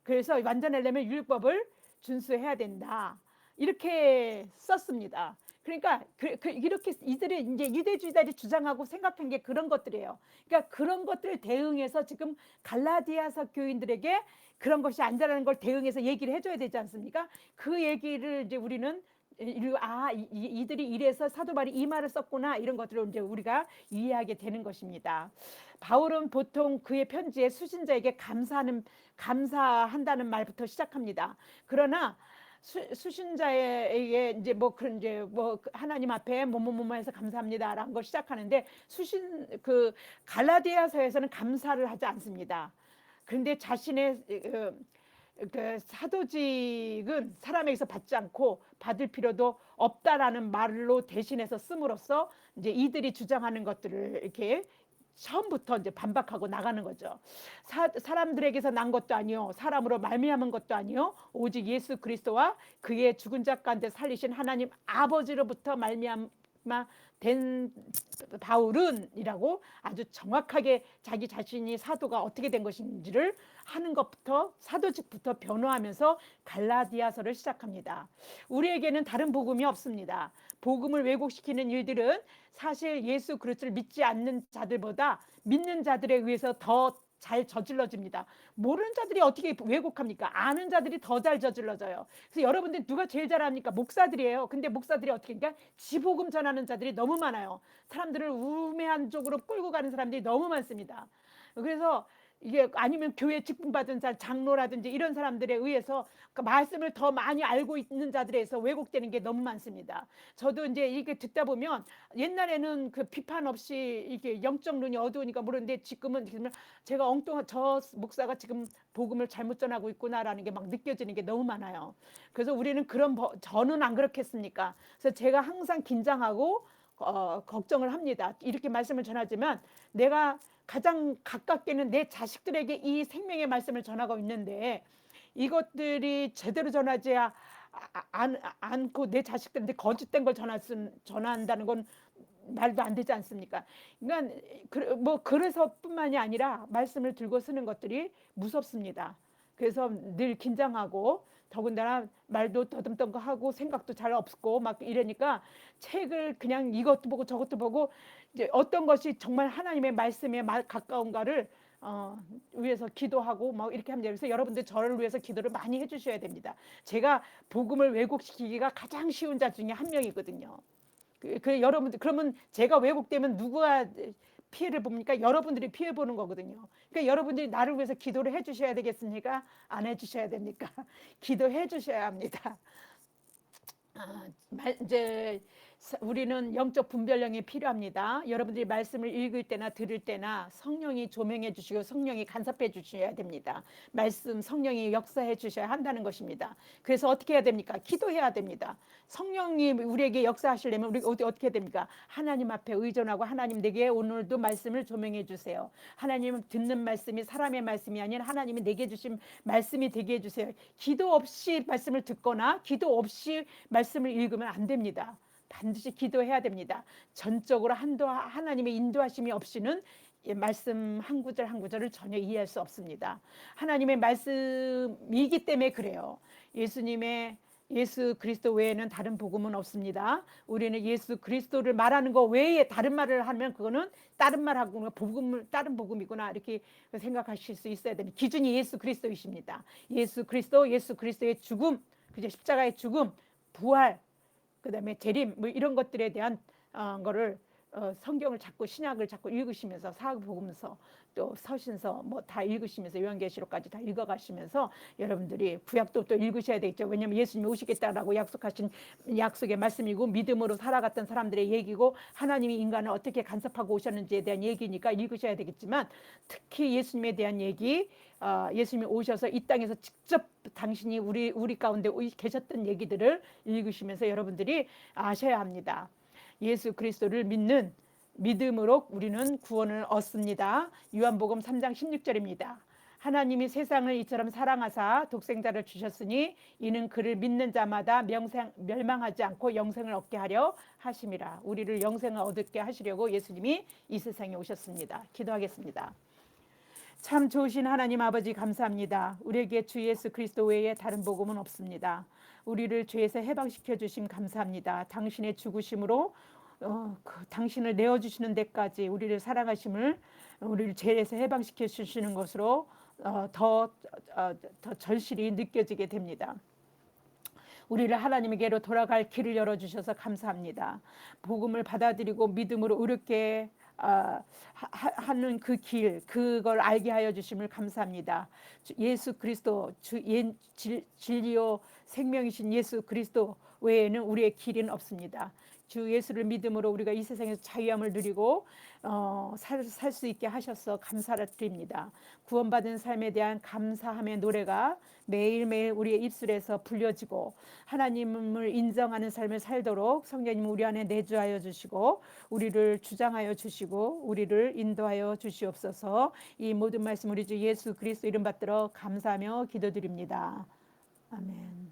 그래서 완전하려면 율법을 준수해야 된다, 이렇게 썼습니다. 그러니까 이렇게 이들이 이제 유대주의자들이 주장하고 생각한 게 그런 것들이에요. 그러니까 그런 것들을 대응해서 지금 갈라디아서 교인들에게 그런 것이 아니라는 걸 대응해서 얘기를 해줘야 되지 않습니까? 그 얘기를 이제 우리는 이들이 이래서 사도 바울이 이 말을 썼구나, 이런 것들을 이제 우리가 이해하게 되는 것입니다. 바울은 보통 그의 편지에 수신자에게 감사한다는 말부터 시작합니다. 그러나 수신자에게 이제 하나님 앞에 뭐뭐뭐해서 감사합니다라는 걸 시작하는데, 갈라디아서에서는 감사를 하지 않습니다. 그런데 자신의 사도직은 사람에게서 받지 않고 받을 필요도 없다라는 말로 대신해서 씀으로써 이제 이들이 주장하는 것들을 이렇게 처음부터 이제 반박하고 나가는 거죠. 사람들에게서 난 것도 아니요, 사람으로 말미암은 것도 아니요, 오직 예수 그리스도와 그의 죽은 자 가운데 살리신 하나님 아버지로부터 말미암아 된 바울은 이라고 아주 정확하게 자기 자신이 사도가 어떻게 된 것인지를 하는 것부터, 사도직부터 변호하면서 갈라디아서를 시작합니다. 우리에게는 다른 복음이 없습니다. 복음을 왜곡시키는 일들은 사실 예수 그리스도를 믿지 않는 자들보다 믿는 자들에 의해서 더 잘 저질러집니다. 모르는 자들이 어떻게 왜곡합니까? 아는 자들이 더 잘 저질러져요. 그래서 여러분들 누가 제일 잘합니까? 목사들이에요. 근데 목사들이 어떻게, 그러니까 지복음 전하는 자들이 너무 많아요. 사람들을 우매한 쪽으로 끌고 가는 사람들이 너무 많습니다. 그래서 이게 아니면 교회 직분받은 자, 장로라든지 이런 사람들에 의해서 그 말씀을 더 많이 알고 있는 자들에 의해서 왜곡되는 게 너무 많습니다. 저도 이제 이게 듣다 보면 옛날에는 그 비판 없이 이게 영적 눈이 어두우니까 모르는데, 지금은 제가 엉뚱한 저 목사가 지금 복음을 잘못 전하고 있구나라는 게 막 느껴지는 게 너무 많아요. 그래서 우리는 저는 안 그렇겠습니까? 그래서 제가 항상 긴장하고 걱정을 합니다. 이렇게 말씀을 전하지만 내가 가장 가깝게는 내 자식들에게 이 생명의 말씀을 전하고 있는데, 이것들이 제대로 전하지 않고 내 자식들한테 거짓된 걸 전한다는 건 말도 안 되지 않습니까? 그러니까 그래서뿐만이 아니라 말씀을 들고 쓰는 것들이 무섭습니다. 그래서 늘 긴장하고, 더군다나 말도 더듬덩하고 생각도 잘 없고 막 이러니까 책을 그냥 이것도 보고 저것도 보고, 이제 어떤 것이 정말 하나님의 말씀에 가까운가를 위해서 기도하고 막 이렇게 합니다. 그래서 여러분들 저를 위해서 기도를 많이 해주셔야 됩니다. 제가 복음을 왜곡시키기가 가장 쉬운 자 중에 한 명이거든요. 여러분들, 그러면 제가 왜곡되면 누가 피해를 봅니까? 여러분들이 피해 보는 거거든요. 그러니까 여러분들이 나를 위해서 기도를 해주셔야 되겠습니까? 안 해주셔야 됩니까? 기도해 주셔야 합니다. 이제 우리는 영적 분별력이 필요합니다. 여러분들이 말씀을 읽을 때나 들을 때나 성령이 조명해 주시고 성령이 간섭해 주셔야 됩니다. 말씀 성령이 역사해 주셔야 한다는 것입니다. 그래서 어떻게 해야 됩니까? 기도해야 됩니다. 성령이 우리에게 역사하시려면 우리 어떻게 해야 됩니까? 하나님 앞에 의존하고 하나님 내게 오늘도 말씀을 조명해 주세요. 하나님 듣는 말씀이 사람의 말씀이 아닌 하나님이 내게 주신 말씀이 되게 해주세요. 기도 없이 말씀을 듣거나 기도 없이 말씀을 읽으면 안 됩니다. 반드시 기도해야 됩니다. 전적으로 하나님의 인도하심이 없이는 말씀 한 구절 한 구절을 전혀 이해할 수 없습니다. 하나님의 말씀이기 때문에 그래요. 예수 그리스도 외에는 다른 복음은 없습니다. 우리는 예수 그리스도를 말하는 거 외에 다른 말을 하면 그거는 다른 말하고 다른 복음이구나 이렇게 생각하실 수 있어야 되는 기준이 예수 그리스도이십니다. 예수 그리스도의 죽음, 그죠? 십자가의 죽음, 부활, 그다음에 재림 뭐 이런 것들에 대한 거를 성경을 자꾸 신약을 자꾸 읽으시면서 사복음서 또 서신서 뭐 다 읽으시면서 요한계시록까지 다 읽어가시면서 여러분들이 구약도 또 읽으셔야 되겠죠. 왜냐하면 예수님이 오시겠다라고 약속하신 약속의 말씀이고 믿음으로 살아갔던 사람들의 얘기고 하나님이 인간을 어떻게 간섭하고 오셨는지에 대한 얘기니까 읽으셔야 되겠지만 특히 예수님에 대한 얘기, 예수님이 오셔서 이 땅에서 직접 당신이 우리 가운데 계셨던 얘기들을 읽으시면서 여러분들이 아셔야 합니다. 예수 그리스도를 믿는 믿음으로 우리는 구원을 얻습니다. 요한복음 3장 16절입니다. 하나님이 세상을 이처럼 사랑하사 독생자를 주셨으니 이는 그를 믿는 자마다 멸망하지 않고 영생을 얻게 하려 하심이라. 우리를 영생을 얻게 하시려고 예수님이 이 세상에 오셨습니다. 기도하겠습니다. 참 좋으신 하나님 아버지 감사합니다. 우리에게 주 예수 그리스도 외에 다른 복음은 없습니다. 우리를 죄에서 해방시켜 주심 감사합니다. 당신의 죽으심으로 당신을 내어주시는 데까지 우리를 사랑하심을 우리를 죄에서 해방시켜 주시는 것으로 더 절실히 느껴지게 됩니다. 우리를 하나님에게로 돌아갈 길을 열어주셔서 감사합니다. 복음을 받아들이고 믿음으로 의롭게 하는 그 길, 그걸 알게 하여 주심을 감사합니다. 예수 그리스도 진리요 생명이신 예수 그리스도 외에는 우리의 길은 없습니다. 주 예수를 믿음으로 우리가 이 세상에서 자유함을 누리고 살 수 있게 하셔서 감사를 드립니다. 구원받은 삶에 대한 감사함의 노래가 매일매일 우리의 입술에서 불려지고 하나님을 인정하는 삶을 살도록 성령님 우리 안에 내주하여 주시고 우리를 주장하여 주시고 우리를 인도하여 주시옵소서. 이 모든 말씀 우리 주 예수 그리스도 이름 받들어 감사하며 기도드립니다. 아멘.